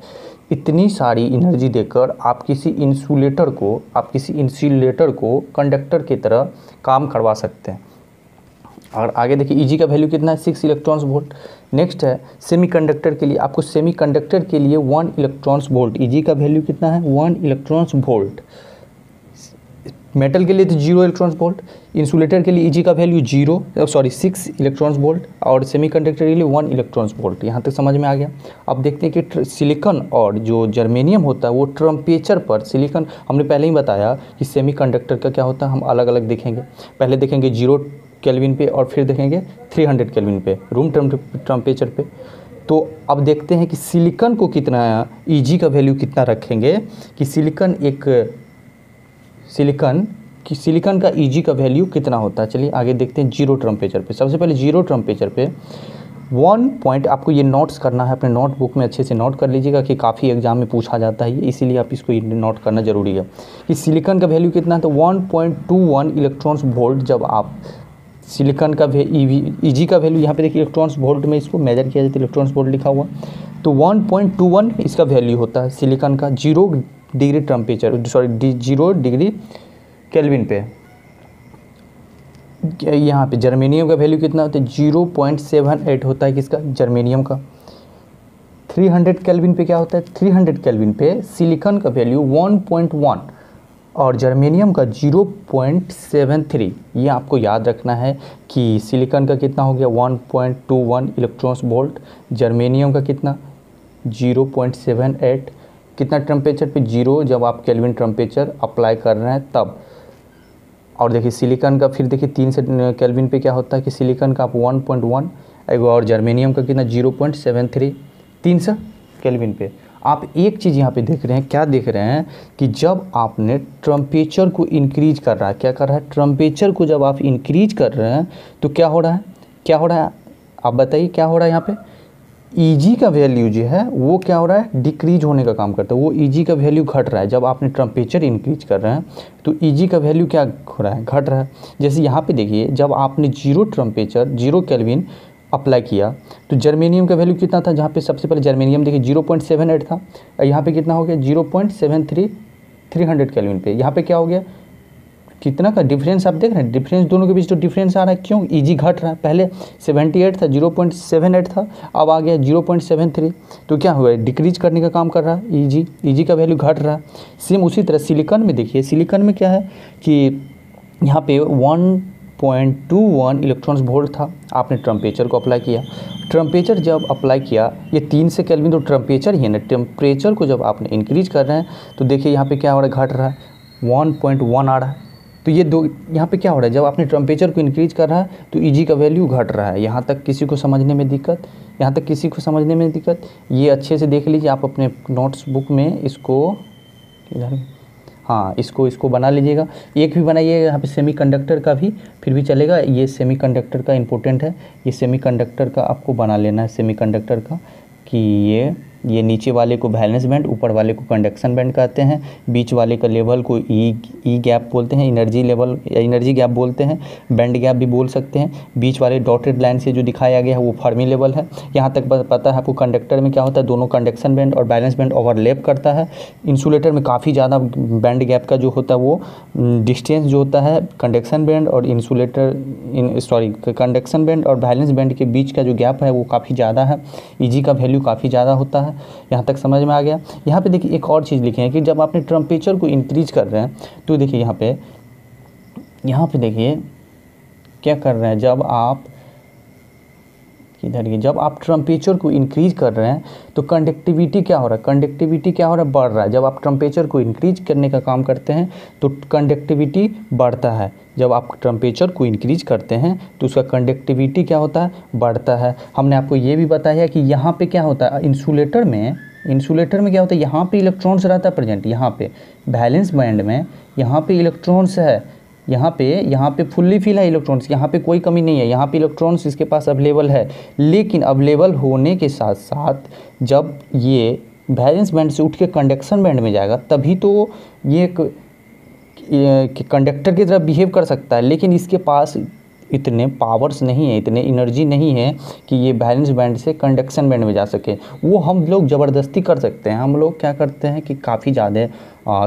इतनी सारी एनर्जी देकर आप किसी इंसुलेटर को कंडक्टर की तरह काम करवा सकते हैं। और आगे देखिए ईजी का वैल्यू कितना है, 6 इलेक्ट्रॉन्स वोल्ट। नेक्स्ट है सेमीकंडक्टर के लिए, आपको सेमीकंडक्टर के लिए 1 इलेक्ट्रॉन्स वोल्ट, ईजी का वैल्यू कितना है 1 इलेक्ट्रॉन्स वोल्ट। मेटल के लिए तो 0 इलेक्ट्रॉन्स वोल्ट, इंसुलेटर के लिए ईजी का वैल्यू 6 इलेक्ट्रॉन्स वोल्ट और सेमीकंडक्टर के लिए 1 इलेक्ट्रॉन्स वोल्ट। यहाँ तक समझ में आ गया। अब देखते हैं कि सिलिकॉन और जो जर्मेनियम होता है वो टेम्परेचर पर, सिलिकॉन हमने पहले ही बताया कि सेमीकंडक्टर का क्या होता है, हम अलग अलग देखेंगे। पहले देखेंगे 0 केल्विन पे और फिर देखेंगे 300 केल्विन पे, रूम टेम्परेचर पे। तो अब देखते हैं कि सिलिकॉन को कितना Eg का वैल्यू कितना रखेंगे कि सिलिकॉन का Eg का वैल्यू कितना होता है। चलिए आगे देखते हैं जीरो टेम्परेचर पे। सबसे पहले जीरो टेम्परेचर पे 1 पॉइंट आपको ये नोट्स करना है, अपने नोटबुक में अच्छे से नोट कर लीजिएगा कि काफ़ी एग्जाम में पूछा जाता है ये, इसीलिए आप इसको नोट करना जरूरी है कि सिलिकॉन का वैल्यू कितना है। तो 1.21 इलेक्ट्रॉन्स वोल्ट जब आप सिलिकॉन का Eg का वैल्यू, यहाँ पे देखिए इलेक्ट्रॉन्स वोल्ट में इसको मेजर किया जाता है, इलेक्ट्रॉन्स वोल्ट लिखा हुआ, तो 1.21 इसका वैल्यू होता है सिलिकॉन का 0 degree temperature, sorry 0 degree kelvin पे। यहाँ पे जर्मेनियम का वैल्यू कितना होता है 0.78 होता है किसका, जर्मेनियम का। 300 केल्विन पे क्या होता है, 300 केल्विन पे सिलिकॉन का वैल्यू 1.1 और जर्मेनियम का 0.73। ये आपको याद रखना है कि सिलिकॉन का कितना हो गया 1.21 इलेक्ट्रॉन्स वोल्ट, जर्मेनियम का कितना 0.78, कितना टेम्परेचर पे 0 जब आप केल्विन टेम्परेचर अप्लाई कर रहे हैं तब। और देखिए सिलिकॉन का फिर देखिए 3 से केल्विन पे क्या होता है कि सिलिकॉन का आप 1.1 और जर्मेनियम का कितना 0.73, 300 केल्विन पे। आप एक चीज़ यहाँ पे देख रहे हैं, क्या देख रहे हैं कि जब आपने टेम्परेचर को इंक्रीज कर रहा है, क्या कर रहा है, टेम्परेचर को जब आप इंक्रीज कर रहे हैं तो क्या हो रहा है, क्या हो रहा है आप बताइए, क्या हो रहा है यहाँ पे Eg का वैल्यू जो है वो क्या हो रहा है, डिक्रीज होने का काम करता है, वो Eg का वैल्यू घट रहा है। जब आपने टेम्परेचर इंक्रीज कर रहे हैं तो Eg का वैल्यू क्या हो रहा है, घट रहा है। जैसे यहाँ पे देखिए जब आपने 0 टेम्परेचर 0 केल्विन अप्लाई किया तो जर्मेनियम का वैल्यू कितना था, जहाँ पे सबसे पहले जर्मेनियम देखिए 0.78 था, यहाँ पे कितना हो गया 0.73 300 केल्विन पे। यहाँ पे क्या हो गया, कितना का डिफरेंस आप देख रहे हैं, डिफरेंस दोनों के बीच तो डिफरेंस आ रहा है, क्यों Eg घट रहा है। पहले 78 था 0.78 था, अब आ गया 0.73, तो क्या हुआ है, डिक्रीज करने का काम कर रहा है Eg का वैल्यू घट रहा है। सेम उसी तरह सिलिकॉन में देखिए, सिलिकॉन में क्या है कि यहाँ पे 1.21 इलेक्ट्रॉन्स वोल्ट था, आपने टेम्परेचर को अप्लाई किया, टेम्परेचर जब अप्लाई किया ये 3 से केल्विन तो टेम्परेचर ही है ना, टेम्परेचर को जब आपने इंक्रीज कर रहे हैं तो देखिए यहाँ पे क्या हो रहा है, घट रहा है 1.1 आ रहा है। तो ये दो यहाँ पे क्या हो रहा है, जब आपने टेम्परेचर को इंक्रीज कर रहा है तो Eg का वैल्यू घट रहा है। यहाँ तक किसी को समझने में दिक्कत, यहाँ तक किसी को समझने में दिक्कत, ये अच्छे से देख लीजिए आप अपने नोट्स बुक में इसको इधर, हाँ इसको बना लीजिएगा, एक भी बनाइएगा यहाँ पे सेमीकंडक्टर का भी फिर भी चलेगा। ये सेमीकंडक्टर का इम्पोर्टेंट है, ये सेमीकंडक्टर का आपको बना लेना है सेमीकंडक्टर का, कि ये नीचे वाले को वैलेंस बैंड, ऊपर वाले को कंडक्शन बैंड कहते हैं, बीच वाले का लेवल को ई गैप बोलते हैं, एनर्जी लेवल एनर्जी गैप बोलते हैं, बैंड गैप भी बोल सकते हैं। बीच वाले डॉटेड लाइन से जो दिखाया गया है वो फर्मी लेवल है। यहाँ तक पता है आपको कंडक्टर में क्या होता है, दोनों कंडक्शन बैंड और बैलेंस बैंड ओवरलैप करता है। इंसुलेटर में काफ़ी ज़्यादा बैंड गैप का जो होता है वो डिस्टेंस जो होता है कंडक्शन बैंड और कंडक्शन बैंड और बैलेंस बैंड के बीच का जो गैप है वो काफ़ी ज़्यादा है, Eg का वैल्यू काफ़ी ज़्यादा होता है। यहाँ तक समझ में आ गया। यहाँ पे देखिए एक और चीज़ लिखे हैं कि जब आपने टेम्परेचर को इंक्रीज कर रहे हैं तो देखिए यहाँ पे देखिए क्या कर रहे हैं, जब आप टेम्परेचर को इंक्रीज कर रहे हैं तो कंडक्टिविटी क्या हो रहा है, बढ़ रहा है। जब आप टेम्परेचर को इंक्रीज करने का काम करते हैं तो कंडक्टिविटी बढ़ता है। जब आप टेम्परेचर को इंक्रीज करते हैं तो उसका कंडक्टिविटी क्या होता है, बढ़ता है। हमने आपको ये भी बताया कि यहाँ पे क्या होता है, इंसुलेटर में क्या होता है, यहाँ पे इलेक्ट्रॉन्स रहता है प्रेजेंट, यहाँ पे वैलेंस बैंड में यहाँ पे इलेक्ट्रॉन्स है, यहाँ पे फुल्ली फिल है इलेक्ट्रॉन्स, यहाँ पे कोई कमी नहीं है, यहाँ पे इलेक्ट्रॉन्स इसके पास अवेलेबल है। लेकिन अवेलेबल होने के साथ साथ जब ये वैलेंस बैंड से उठ के कंडक्शन बैंड में जाएगा तभी तो ये कंडक्टर की तरह बिहेव कर सकता है। लेकिन इसके पास इतने पावर्स नहीं है, इतने एनर्जी नहीं है कि ये बैलेंस बैंड से कंडक्शन बैंड में जा सके। वो हम लोग ज़बरदस्ती कर सकते हैं। हम लोग क्या करते हैं कि काफ़ी ज़्यादा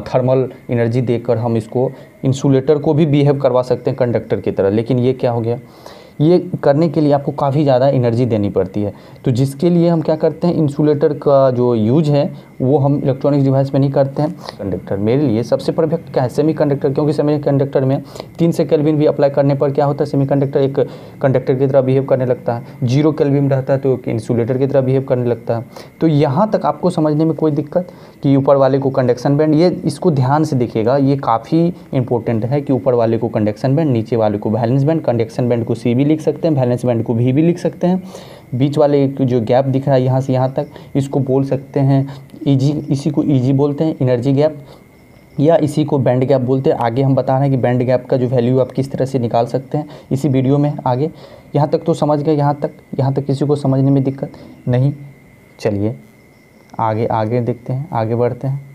थर्मल एनर्जी देकर हम इसको इंसुलेटर को भी बिहेव करवा सकते हैं कंडक्टर की तरह। लेकिन ये क्या हो गया, ये करने के लिए आपको काफ़ी ज़्यादा एनर्जी देनी पड़ती है। तो जिसके लिए हम क्या करते हैं, इंसुलेटर का जो यूज है वो हम इलेक्ट्रॉनिक्स डिवाइस में नहीं करते हैं। कंडक्टर मेरे लिए सबसे परफेक्ट क्या है, सेमीकंडक्टर, क्योंकि सेमीकंडक्टर में 3 से केल्विन भी अप्लाई करने पर क्या होता है, सेमीकंडक्टर एक कंडक्टर की तरह बिहेव करने लगता है। 0 केल्विन रहता है तो इंसुलेटर की तरह बिहेव करने लगता है। तो यहाँ तक आपको समझने में कोई दिक्कत कि ऊपर वाले को कंडक्शन बैंड, ये इसको ध्यान से देखिएगा, ये काफ़ी इंपॉर्टेंट है कि ऊपर वाले को कंडक्शन बैंड, नीचे वाले को बैलेंस बैंड, कंडक्शन बैंड को CB लिख सकते हैं, वैलेंस बैंड को भी लिख सकते हैं। बीच वाले जो गैप दिख रहा है यहाँ से यहाँ तक, इसको बोल सकते हैं ईजी, इसी को ईजी बोलते हैं, एनर्जी गैप, या इसी को बैंड गैप बोलते हैं। आगे हम बता रहे हैं कि बैंड गैप का जो वैल्यू आप किस तरह से निकाल सकते हैं इसी वीडियो में आगे। यहाँ तक तो समझ गए, यहाँ तक किसी को समझने में दिक्कत नहीं। चलिए आगे देखते हैं, आगे बढ़ते हैं।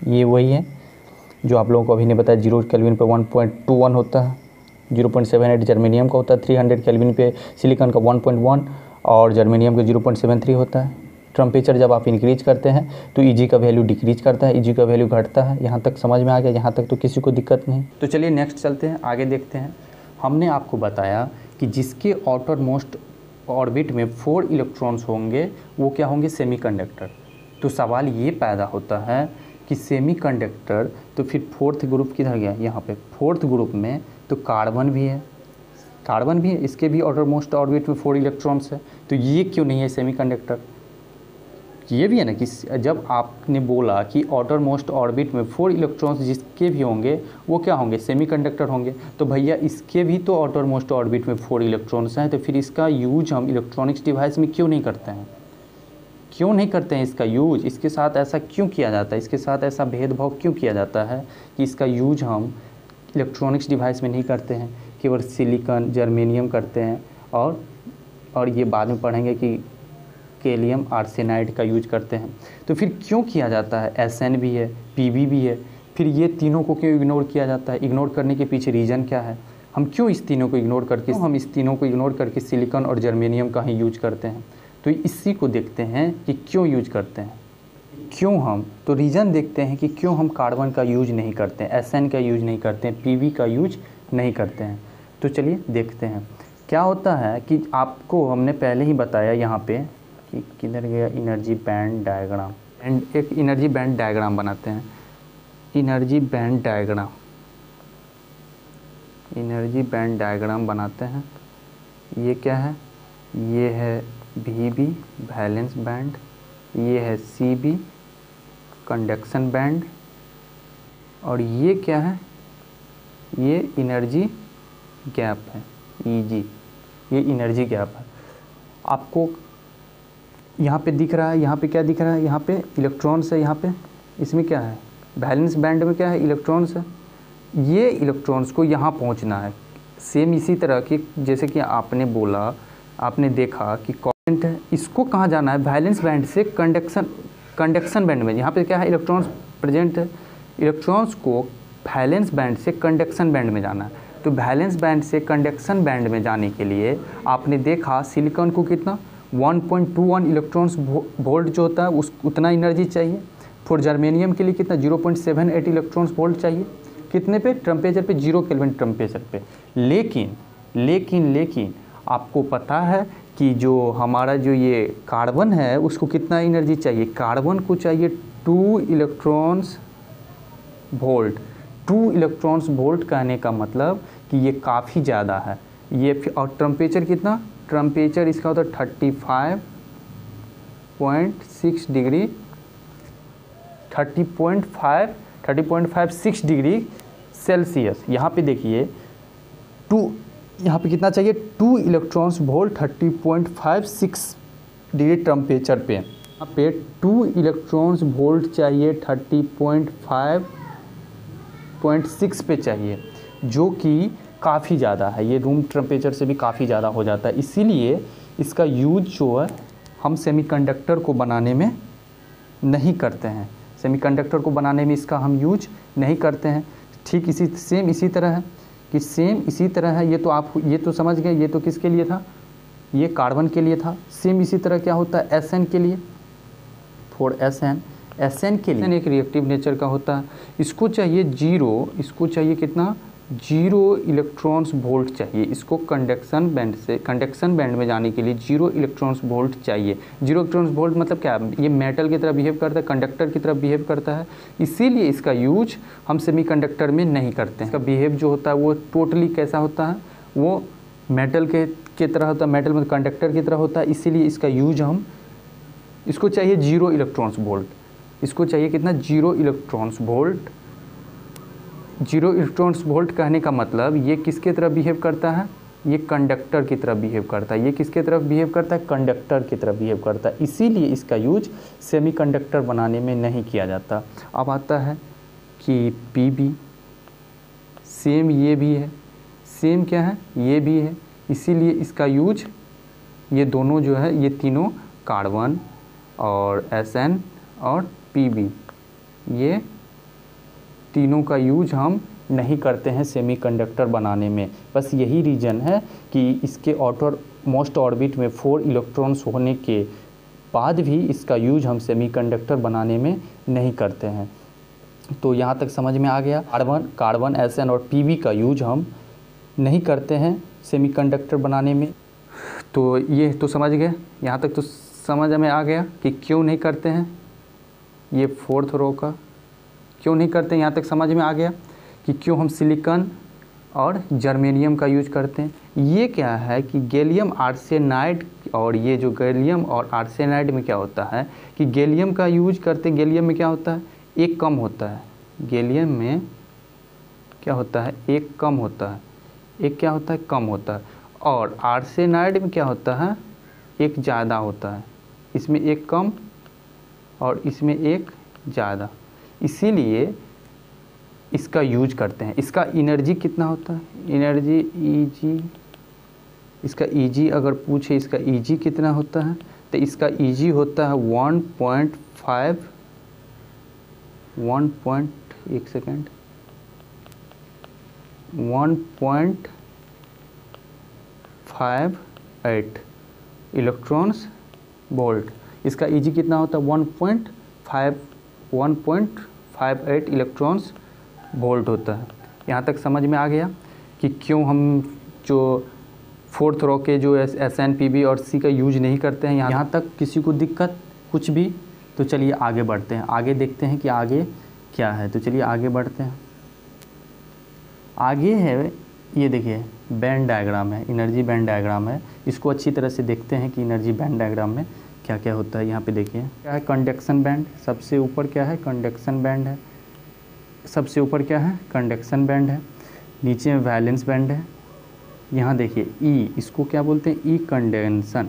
ये वही है जो आप लोगों को अभी नहीं बताया, 0 केल्विन पे 1.21 होता है, 0.78 जर्मेनियम का होता है, 300 केल्विन पे सिलिकॉन का 1.1 और जर्मेनियम का 0.73 होता है। टेम्परेचर जब आप इंक्रीज करते हैं तो ईजी का वैल्यू डिक्रीज करता है, ईजी का वैल्यू घटता है। यहाँ तक समझ में आ गया, यहाँ तक तो किसी को दिक्कत नहीं। तो चलिए नेक्स्ट चलते हैं, आगे देखते हैं। हमने आपको बताया कि जिसके आउटर मोस्ट ऑर्बिट में 4 इलेक्ट्रॉन्स होंगे वो क्या होंगे, सेमीकंडक्टर। तो सवाल ये पैदा होता है कि सेमीकंडक्टर तो फिर फोर्थ ग्रुप किधर गया, यहाँ पे फोर्थ ग्रुप में तो कार्बन भी है, इसके भी आउटर मोस्ट ऑर्बिट में 4 इलेक्ट्रॉन्स है। तो ये क्यों नहीं है सेमीकंडक्टर? ये भी है ना कि जब आपने बोला कि आउटर मोस्ट ऑर्बिट में 4 इलेक्ट्रॉन्स जिसके भी होंगे वो क्या होंगे, सेमीकंडक्टर होंगे। तो भैया इसके भी तो आउटर मोस्ट ऑर्बिट में 4 इलेक्ट्रॉन्स हैं, तो फिर इसका यूज हम इलेक्ट्रॉनिक्स डिवाइस में क्यों नहीं करते हैं, इसका यूज? इसके साथ ऐसा क्यों किया जाता है, इसके साथ ऐसा भेदभाव क्यों किया जाता है कि इसका यूज हम इलेक्ट्रॉनिक्स डिवाइस में नहीं करते हैं, केवल सिलिकॉन जर्मेनियम करते हैं, और ये बाद में पढ़ेंगे कि गैलियम आर्सेनाइड का यूज करते हैं। तो फिर क्यों किया जाता है? SN भी है, PB भी है, फिर ये तीनों को क्यों इग्नोर किया जाता है? इग्नोर करने के पीछे रीज़न क्या है? हम क्यों इस तीनों को इग्नोर करके सिलिकॉन और जर्मेनियम का ही यूज करते हैं? तो इसी को देखते हैं कि क्यों यूज करते हैं, तो रीज़न देखते हैं कि क्यों हम कार्बन का यूज नहीं करते हैं, SN का यूज नहीं करते हैं, PB का यूज नहीं करते हैं। तो चलिए देखते हैं क्या होता है। कि आपको हमने पहले ही बताया यहाँ पे कि किधर गया एनर्जी बैंड डायग्राम, एंड एक एनर्जी बैंड डायग्राम बनाते हैं। एनर्जी बैंड डायग्राम बनाते हैं। ये क्या है? ये है VB वैलेंस बैंड, ये है CB कंडक्शन बैंड, और ये क्या है? ये एनर्जी गैप है, EG, ये एनर्जी गैप है। आपको यहाँ पे दिख रहा है, यहाँ पे क्या दिख रहा है? यहाँ पे इलेक्ट्रॉन्स है, यहाँ पे इसमें क्या है, वैलेंस बैंड में क्या है, इलेक्ट्रॉन्स है। ये इलेक्ट्रॉन्स को यहाँ पहुँचना है। सेम इसी तरह की जैसे कि आपने बोला, आपने देखा कि करंट है, इसको कहाँ जाना है, वैलेंस बैंड से कंडक्शन बैंड में। यहाँ पे क्या है, इलेक्ट्रॉन्स प्रेजेंट है, इलेक्ट्रॉन्स को वैलेंस बैंड से कंडक्शन बैंड में जाना है। तो वैलेंस बैंड से कंडक्शन बैंड में जाने के लिए आपने देखा सिलिकॉन को कितना 1.21 इलेक्ट्रॉन्स वोल्ट जो होता है उतना एनर्जी चाहिए। फॉर जर्मेनियम के लिए कितना 0.78 इलेक्ट्रॉन्स वोल्ट चाहिए, कितने पे, टेम्परेचर पे, 0 केल्विन टेम्परेचर पे। लेकिन आपको पता है कि जो हमारा जो ये कार्बन है उसको कितना एनर्जी चाहिए, कार्बन को चाहिए 2 इलेक्ट्रॉन्स वोल्ट। 2 इलेक्ट्रॉन्स वोल्ट कहने का मतलब कि ये काफ़ी ज़्यादा है ये। और टेम्परेचर कितना, टेम्परेचर इसका होता है 30.56 डिग्री सेल्सियस। यहाँ पे देखिए 2, यहाँ पे कितना चाहिए, 2 इलेक्ट्रॉन्स वोल्ट 30.56 डिग्री टेम्परेचर पे। यहाँ पे 2 इलेक्ट्रॉन्स वोल्ट चाहिए 30.56 पे चाहिए, जो कि काफ़ी ज़्यादा है। ये रूम टेम्परेचर से भी काफ़ी ज़्यादा हो जाता है। इसीलिए इसका यूज जो है हम सेमीकंडक्टर को बनाने में नहीं करते हैं, सेमीकंडक्टर को बनाने में इसका हम यूज नहीं करते हैं। ठीक इसी तरह है ये तो आप ये तो समझ गए, ये तो किसके लिए था, ये कार्बन के लिए था। सेम इसी तरह क्या होता है SN के लिए, फॉर SN के लिए एक रिएक्टिव नेचर का होता है। इसको चाहिए 0 कितना, 0 इलेक्ट्रॉन्स वोल्ट चाहिए। इसको कंडक्शन बैंड में जाने के लिए 0 इलेक्ट्रॉन्स वोल्ट चाहिए। 0 इलेक्ट्रॉन्स वोल्ट मतलब क्या, ये मेटल की तरह बिहेव करता है, कंडक्टर की तरह बिहेव करता है। इसीलिए इसका यूज हम सेमीकंडक्टर में नहीं करते हैं। इसका बिहेव जो होता है वो टोटली कैसा होता है, वो मेटल के तरह होता है, मेटल में कंडक्टर की तरह होता है। इसीलिए इसका यूज हम, इसको चाहिए 0 इलेक्ट्रॉन्स वोल्ट, इसको चाहिए कितना, 0 इलेक्ट्रॉन्स वोल्ट। 0 इलेक्ट्रॉन्स वोल्ट कहने का मतलब ये किसके तरह बिहेव करता है, ये कंडक्टर की तरफ बिहेव करता है। ये किसके तरफ बिहेव करता है, कंडक्टर की तरफ बिहेव करता है। इसीलिए इसका यूज सेमीकंडक्टर बनाने में नहीं किया जाता। अब आता है कि Pb, सेम ये भी है, सेम क्या है, ये भी है, इसीलिए इसका यूज ये दोनों जो है, ये तीनों कार्बन और Sn और Pb, ये तीनों का यूज हम नहीं करते हैं सेमीकंडक्टर बनाने में। बस यही रीज़न है कि इसके आउटर मोस्ट ऑर्बिट में 4 इलेक्ट्रॉन्स होने के बाद भी इसका यूज हम सेमीकंडक्टर बनाने में नहीं करते हैं। तो यहाँ तक समझ में आ गया। कार्बन Sn और Pb का यूज हम नहीं करते हैं सेमीकंडक्टर बनाने में। तो ये तो समझ गए, यहाँ तक तो समझ में आ गया कि क्यों नहीं करते हैं। ये 4th रो का क्यों नहीं करते हैं, यहाँ तक समझ में आ गया कि क्यों हम सिलिकॉन और जर्मेनियम का यूज करते हैं। ये क्या है कि गैलियम आर्सेनाइड, और ये जो गैलियम और आर्सेनाइड में क्या होता है कि गैलियम का यूज करते, गैलियम में क्या होता है, एक कम होता है। गैलियम में क्या होता है, एक कम होता है, एक क्या होता है, कम होता है। और आर्सेनाइड में क्या होता है, एक ज़्यादा होता है। इसमें एक कम और इसमें एक ज़्यादा, इसीलिए इसका यूज करते हैं। इसका एनर्जी कितना होता है, एनर्जी Eg, इसका Eg अगर पूछे इसका Eg कितना होता है, तो इसका Eg होता है 1.58 इलेक्ट्रॉन्स वोल्ट। इसका Eg कितना होता है, 1.58 इलेक्ट्रॉन्स वोल्ट होता है। यहाँ तक समझ में आ गया कि क्यों हम जो 4th रो के जो Sn, Pb और C का यूज नहीं करते हैं। यहाँ तक किसी को दिक्कत कुछ भी? तो चलिए आगे बढ़ते हैं, आगे देखते हैं कि आगे क्या है। तो चलिए आगे बढ़ते हैं। आगे है, ये देखिए बैंड डायग्राम है, एनर्जी बैंड डायग्राम है। इसको अच्छी तरह से देखते हैं कि एनर्जी बैंड डायग्राम में क्या क्या होता है। यहाँ पे देखिए क्या है, कंडक्शन बैंड। सबसे ऊपर क्या है, कंडक्शन बैंड है। सबसे ऊपर क्या है, कंडक्शन बैंड है। नीचे में वैलेंस बैंड है। यहाँ देखिए ई, इसको क्या बोलते हैं, ई कंडेंसन।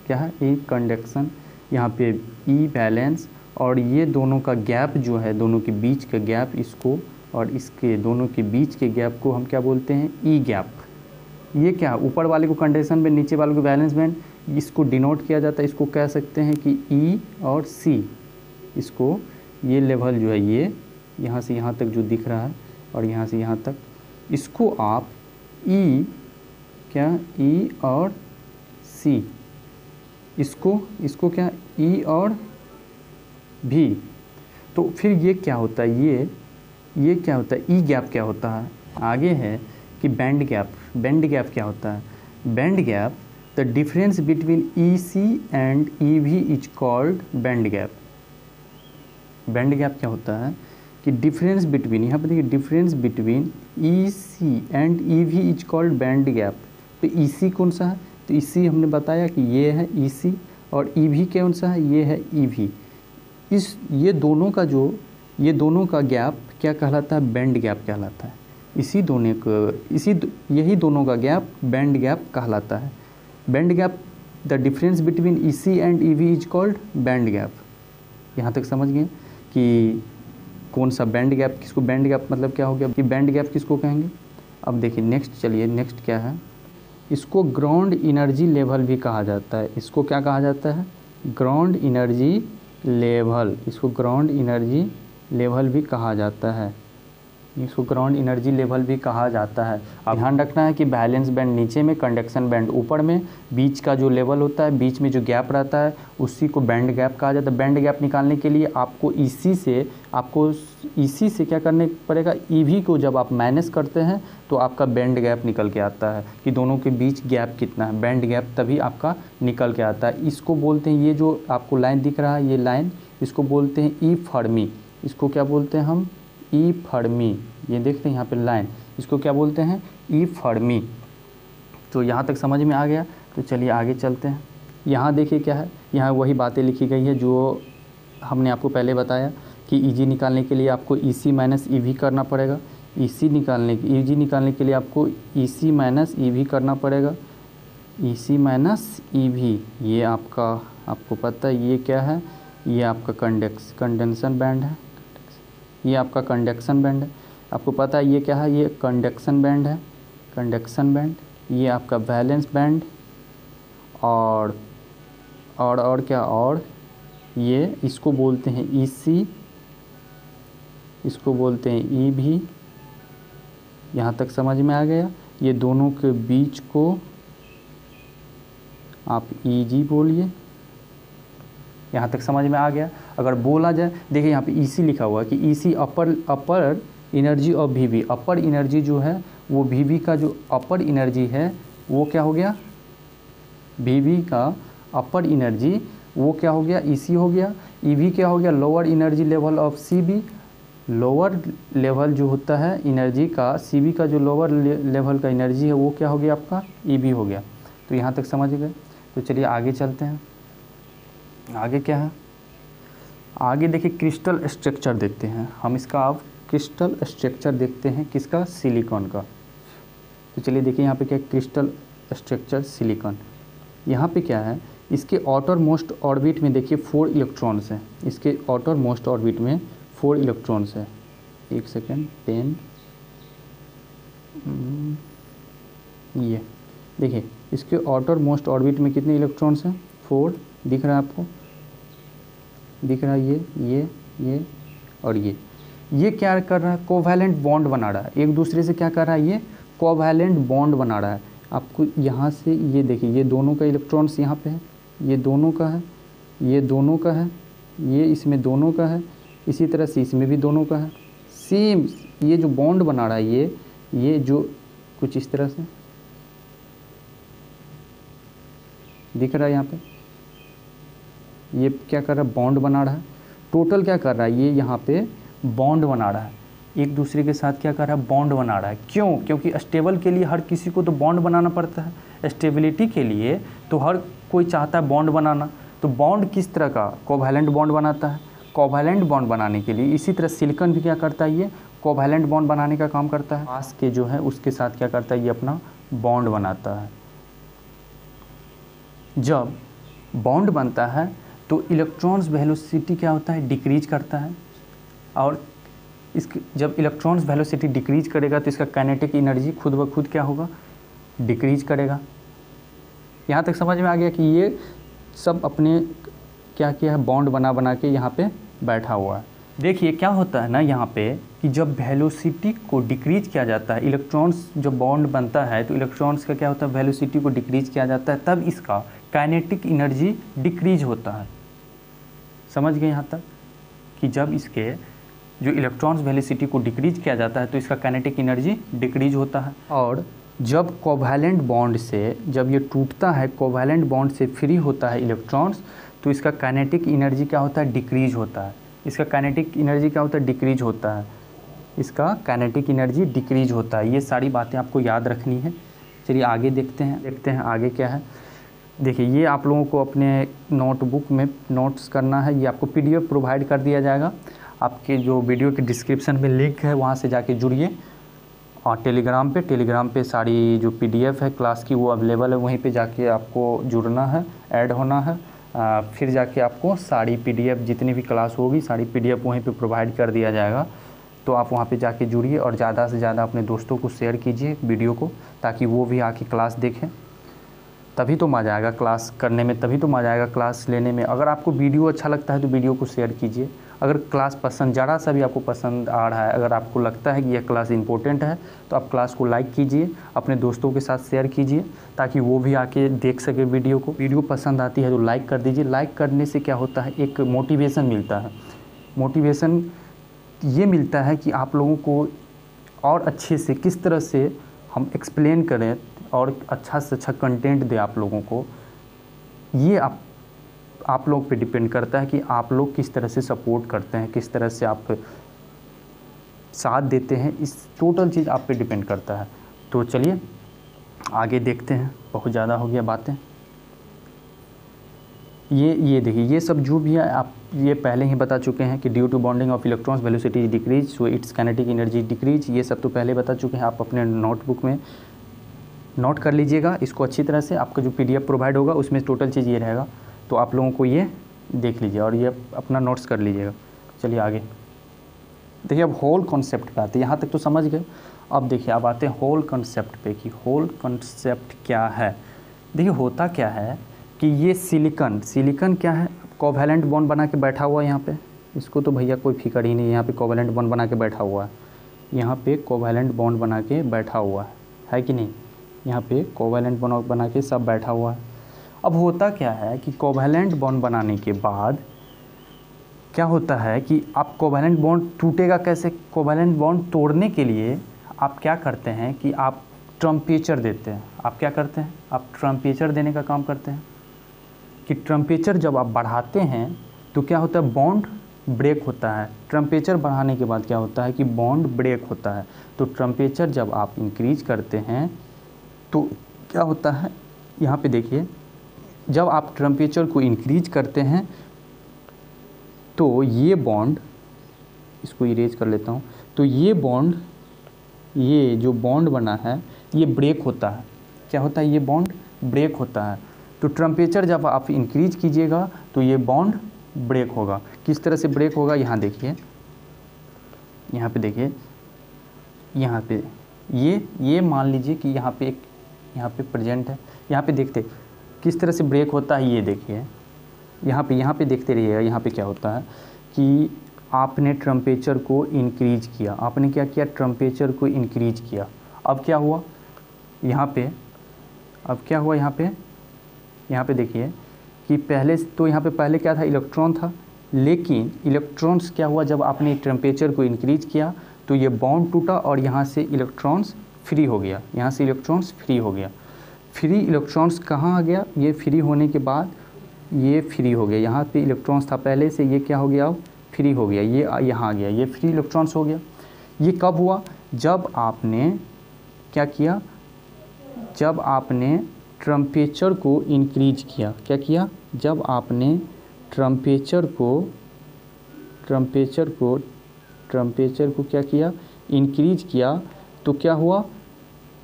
क्या है, ई कंडक्शन। यहाँ पे ई वैलेंस, और ये दोनों का गैप जो है, दोनों के बीच का गैप, इसको और इसके दोनों के बीच के गैप को हम क्या बोलते हैं, ई गैप। ये क्या, ऊपर वाले को कंडक्शन बैंड, नीचे वाले को वैलेंस बैंड, इसको डिनोट किया जाता है। इसको कह सकते हैं कि ई और सी। इसको ये लेवल जो है, ये यहाँ से यहाँ तक जो दिख रहा है और यहाँ से यहाँ तक, इसको आप ई, क्या, ई और सी, इसको क्या, ई और भी। तो फिर ये क्या होता है, ये क्या होता है, ई गैप क्या होता है। आगे है कि बैंड गैप। बैंड गैप क्या होता है, band gap, the difference between E C and E V is called band gap. Band gap क्या होता है कि डिफरेंस बिटवीन, यहाँ पर देखिए difference between E C and E V is called band gap. तो ई सी कौन सा है, तो ई सी हमने बताया कि ये है ई सी, और ई वी कौन सा है, ये है ई वी। ये दोनों का गैप क्या कहलाता है, बैंड गैप कहलाता है। यही दोनों का गैप बैंड गैप कहलाता है। Band gap, the difference between E C and E V is called band gap. यहाँ तक समझ गए कि कौन सा बैंड गैप, किसको बैंड गैप मतलब क्या हो गया कि बैंड गैप किसको कहेंगे। अब देखिए नेक्स्ट, चलिए नेक्स्ट क्या है, इसको ग्राउंड एनर्जी लेवल भी कहा जाता है। इसको क्या कहा जाता है, ग्राउंड एनर्जी लेवल। इसको ग्राउंड एनर्जी लेवल भी कहा जाता है। इसको ग्राउंड एनर्जी लेवल भी कहा जाता है। अब ध्यान रखना है कि बैलेंस बैंड नीचे में, कंडक्शन बैंड ऊपर में, बीच का जो लेवल होता है, बीच में जो गैप रहता है, उसी को बैंड गैप कहा जाता है। बैंड गैप निकालने के लिए आपको इसी से क्या करने पड़ेगा, ईवी को जब आप माइनस करते हैं तो आपका बैंड गैप निकल के आता है कि दोनों के बीच गैप कितना है। बैंड गैप तभी आपका निकल के आता है। इसको बोलते हैं, ये जो आपको लाइन दिख रहा है, ये लाइन, इसको बोलते हैं ई फर्मी। इसको क्या बोलते हैं हम, ई फर्मी। ये देखते हैं यहाँ पे लाइन, इसको क्या बोलते हैं, ई फर्मी। तो यहाँ तक समझ में आ गया। तो चलिए आगे चलते हैं। यहाँ देखिए क्या है, यहाँ वही बातें लिखी गई है जो हमने आपको पहले बताया कि ईजी निकालने के लिए आपको ईसी माइनस ईवी करना पड़ेगा। ईजी निकालने के लिए आपको ईसी माइनस ईवी करना पड़ेगा। ईसी माइनस ईवी, ये आपको पता है ये क्या है, ये आपका कंडेंसन बैंड है, ये आपका कंडक्शन बैंड है। आपको पता है ये क्या है, ये कंडक्शन बैंड है, कंडक्शन बैंड। ये आपका वैलेंस बैंड और क्या, और ये इसको बोलते हैं ईसी, इसको बोलते हैं ईवी। यहाँ तक समझ में आ गया। ये दोनों के बीच को आप ईजी बोलिए। यहाँ तक समझ में आ गया। अगर बोला जाए, देखिए यहाँ पे ईसी लिखा हुआ है कि EC upper energy of VV. Upper energy जो है वो वीवी का जो अपर एनर्जी है वो क्या हो गया, वीवी का अपर एनर्जी वो क्या हो गया, ईसी हो गया। ईवी क्या हो गया, lower energy level of CB. Lower level जो होता है एनर्जी का, सीबी का जो लोअर लेवल का एनर्जी है वो क्या हो गया आपका, ईवी हो गया। तो यहाँ तक समझ गए। तो चलिए आगे चलते हैं। आगे क्या है, आगे देखिए क्रिस्टल स्ट्रक्चर देखते हैं हम। इसका अब क्रिस्टल स्ट्रक्चर देखते हैं, किसका, सिलिकॉन का। तो चलिए देखिए यहाँ पे क्या क्रिस्टल स्ट्रक्चर सिलिकॉन। यहाँ पे क्या है, इसके आउटर मोस्ट ऑर्बिट में देखिए 4 इलेक्ट्रॉन्स हैं। इसके आउटर मोस्ट ऑर्बिट में 4 इलेक्ट्रॉन्स है। एक सेकेंड, 10, ये देखिए इसके आउटर मोस्ट ऑर्बिट में कितने इलेक्ट्रॉन्स हैं, 4। दिख रहा है आपको, दिख रहा है ये और ये क्या कर रहा है, कोवैलेंट बॉन्ड बना रहा है। एक दूसरे से क्या कर रहा है, ये कोवैलेंट बॉन्ड बना रहा है। आपको यहाँ से ये देखिए, ये दोनों का इलेक्ट्रॉन्स यहाँ पे है, ये दोनों का है, ये दोनों का है, ये इसमें दोनों का है, इसी तरह से इसमें भी दोनों का है। सेम ये जो बॉन्ड बना रहा है ये जो कुछ इस तरह से दिख रहा है यहाँ पे, ये क्या कर रहा है, बॉन्ड बना रहा है। टोटल क्या कर रहा है, ये यहाँ पे बॉन्ड बना रहा है, एक दूसरे के साथ क्या कर रहा है, बॉन्ड बना रहा है। क्यों, क्योंकि स्टेबल के लिए हर किसी को तो बॉन्ड बनाना पड़ता है। स्टेबिलिटी के लिए तो हर कोई चाहता है बॉन्ड बनाना। तो बॉन्ड किस तरह का, कोवैलेंट बॉन्ड बनाता है। कोवैलेंट बॉन्ड बनाने के लिए इसी तरह सिलिकॉन भी क्या करता है, ये कोवैलेंट बॉन्ड बनाने का काम करता है। पास के जो है उसके साथ क्या करता है, ये अपना बॉन्ड बनाता है। जब बॉन्ड बनता है तो इलेक्ट्रॉन्स वेलोसिटी क्या होता है, डिक्रीज करता है। और इसकी जब इलेक्ट्रॉन्स वेलोसिटी डिक्रीज करेगा तो इसका काइनेटिक एनर्जी खुद ब खुद क्या होगा, डिक्रीज करेगा। यहाँ तक समझ में आ गया कि ये सब अपने क्या किया है, बॉन्ड बना के यहाँ पे बैठा हुआ है। देखिए क्या होता है ना यहाँ पे कि जब वेलोसिटी को डिक्रीज किया जाता है, इलेक्ट्रॉन्स जब बॉन्ड बनता है तो इलेक्ट्रॉन्स का क्या होता है, वेलोसिटी को डिक्रीज किया जाता है, तब इसका काइनेटिक एनर्जी डिक्रीज होता है। समझ गए यहाँ तक कि जब इसके जो इलेक्ट्रॉन्स वेलोसिटी को डिक्रीज किया जाता है तो इसका काइनेटिक एनर्जी डिक्रीज होता है। और जब कोवैलेंट बॉन्ड से, जब ये टूटता है, कोवैलेंट बॉन्ड से फ्री होता है इलेक्ट्रॉन्स, तो इसका काइनेटिक एनर्जी क्या होता है, डिक्रीज होता है। इसका काइनेटिक एनर्जी क्या होता है, डिक्रीज होता है। इसका काइनेटिक एनर्जी डिक्रीज होता है। ये सारी बातें आपको याद रखनी है। चलिए आगे देखते हैं आगे क्या है। देखिए ये आप लोगों को अपने नोटबुक में नोट्स करना है। ये आपको PDF प्रोवाइड कर दिया जाएगा। आपके जो वीडियो के डिस्क्रिप्शन में लिंक है वहाँ से जाके जुड़िए। और टेलीग्राम पे सारी जो PDF है क्लास की वो अवेलेबल है, वहीं पे जाके आपको जुड़ना है, ऐड होना है। फिर जाके आपको सारी PDF जितनी भी क्लास होगी सारी PDF वहीं पे प्रोवाइड कर दिया जाएगा। तो आप वहाँ पे जाके जुड़िए और ज़्यादा से ज़्यादा अपने दोस्तों को शेयर कीजिए वीडियो को, ताकि वो भी आके क्लास देखें। तभी तो मज़ा आएगा क्लास करने में, तभी तो मज़ा आएगा क्लास लेने में। अगर आपको वीडियो अच्छा लगता है तो वीडियो को शेयर कीजिए। अगर क्लास पसंद, ज़रा सा भी आपको पसंद आ रहा है, अगर आपको लगता है कि यह क्लास इंपॉर्टेंट है, तो आप क्लास को लाइक कीजिए, अपने दोस्तों के साथ शेयर कीजिए, ताकि वो भी आके देख सके वीडियो को। वीडियो पसंद आती है तो लाइक कर दीजिए। लाइक करने से क्या होता है, एक मोटिवेशन मिलता है। मोटिवेशन ये मिलता है कि आप लोगों को और अच्छे से किस तरह से हम एक्सप्लेन करें और अच्छा से अच्छा कंटेंट दें आप लोगों को। ये आप लोग पे डिपेंड करता है कि आप लोग किस तरह से सपोर्ट करते हैं, किस तरह से आप साथ देते हैं। इस टोटल चीज़ आप पे डिपेंड करता है। तो चलिए आगे देखते हैं, बहुत ज़्यादा हो गया बातें। ये देखिए, ये सब जो भी है आप ये पहले ही बता चुके हैं कि due to bonding of electrons velocity decrease so its kinetic energy decrease, ये सब तो पहले बता चुके हैं। आप अपने नोटबुक में नोट कर लीजिएगा इसको अच्छी तरह से। आपका जो PDF प्रोवाइड होगा उसमें टोटल चीज़ ये रहेगा, तो आप लोगों को ये देख लीजिए और ये अपना नोट्स कर लीजिएगा। चलिए आगे देखिए, अब होल कॉन्सेप्ट पे आते हैं। यहाँ तक तो समझ गए। अब देखिए अब आते हैं होल कॉन्सेप्ट पे कि होल कॉन्सेप्ट क्या है। देखिए होता क्या है कि ये सिलिकॉन क्या है, कोवैलेंट बॉन्ड बना के बैठा हुआ है यहाँ पे। इसको तो भैया कोई फिक्र ही नहीं, यहाँ पे कोवैलेंट बॉन्ड बना के बैठा हुआ है। यहाँ पे कोवैलेंट बॉन्ड बना के बैठा हुआ है कि नहीं, यहाँ पे कोवैलेंट बॉन्ड बना के सब बैठा हुआ है। अब होता क्या है कि कोवैलेंट बॉन्ड बनाने के बाद क्या होता है कि आप कोवैलेंट बॉन्ड टूटेगा कैसे। कोवैलेंट बॉन्ड तोड़ने के लिए आप क्या करते हैं कि आप टेम्परेचर देते हैं। आप क्या करते हैं, आप टेम्परेचर देने का काम करते हैं कि टेम्परेचर जब आप बढ़ाते हैं तो क्या होता है, बॉन्ड ब्रेक होता है। टेम्परेचर बढ़ाने के बाद क्या होता है कि बॉन्ड ब्रेक होता है। तो टेम्परेचर जब आप इंक्रीज करते हैं तो क्या होता है, यहाँ पे देखिए, जब आप टेम्परेचर को इंक्रीज करते हैं तो ये बॉन्ड, इसको इरेज कर लेता हूँ, तो ये बॉन्ड, ये जो बॉन्ड बना है ये ब्रेक होता है। क्या होता है, ये बॉन्ड ब्रेक होता है। तो टेम्परेचर जब आप इंक्रीज कीजिएगा तो ये बॉन्ड ब्रेक होगा। किस तरह से ब्रेक होगा, यहाँ देखिए, यहाँ पे देखिए, यहाँ पे ये मान लीजिए कि यहाँ पे एक यहाँ पे प्रेजेंट है। यहाँ पे देखते किस तरह से ब्रेक होता है, ये देखिए यहाँ पे देखते रहिएगा। यहाँ पे क्या होता है कि आपने टेम्परेचर को इंक्रीज किया, आपने क्या किया, टेम्परेचर को इंक्रीज किया। अब क्या हुआ यहाँ पे, अब क्या हुआ यहाँ पे देखिए कि पहले तो यहाँ पे पहले क्या था, इलेक्ट्रॉन था, लेकिन इलेक्ट्रॉन्स क्या हुआ, जब आपने टेम्परेचर को इंक्रीज किया तो ये बॉन्ड टूटा और यहाँ से इलेक्ट्रॉन्स फ्री हो गया, यहाँ से इलेक्ट्रॉन्स फ्री हो गया। फ्री इलेक्ट्रॉन्स कहाँ आ गया, ये फ्री होने के बाद ये फ्री हो गया। यहाँ पे इलेक्ट्रॉन्स था पहले से, ये क्या हो गया, अब फ्री हो गया, ये यहाँ आ गया, ये फ्री इलेक्ट्रॉन्स हो गया। ये कब हुआ, जब आपने क्या किया, जब आपने टेम्परेचर को इंक्रीज किया। क्या किया, जब आपने टेम्परेचर को क्या किया, इंक्रीज किया, तो क्या हुआ,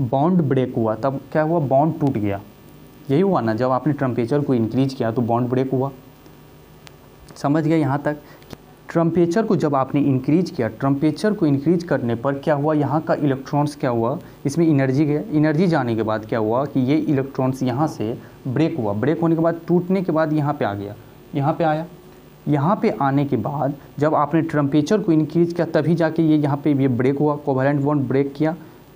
बॉन्ड ब्रेक हुआ। तब क्या हुआ, बॉन्ड टूट गया। यही हुआ ना, जब आपने टेम्परेचर को इंक्रीज किया तो बॉन्ड ब्रेक हुआ। समझ गए यहाँ तक। टेम्परेचर को जब आपने इंक्रीज किया, टेम्परेचर को इंक्रीज करने पर क्या हुआ, यहाँ का इलेक्ट्रॉन्स क्या हुआ, इसमें एनर्जी गया। एनर्जी जाने के बाद क्या हुआ कि ये इलेक्ट्रॉन्स यहाँ से ब्रेक हुआ। ब्रेक होने के बाद, टूटने के बाद यहाँ पे आ गया, यहाँ पे आया। यहाँ पे आने के बाद जब आपने टेम्परेचर को इंक्रीज किया तभी जाके ये यहाँ पे ये ब्रेक हुआ, कोवैलेंट बॉन्ड ब्रेक किया।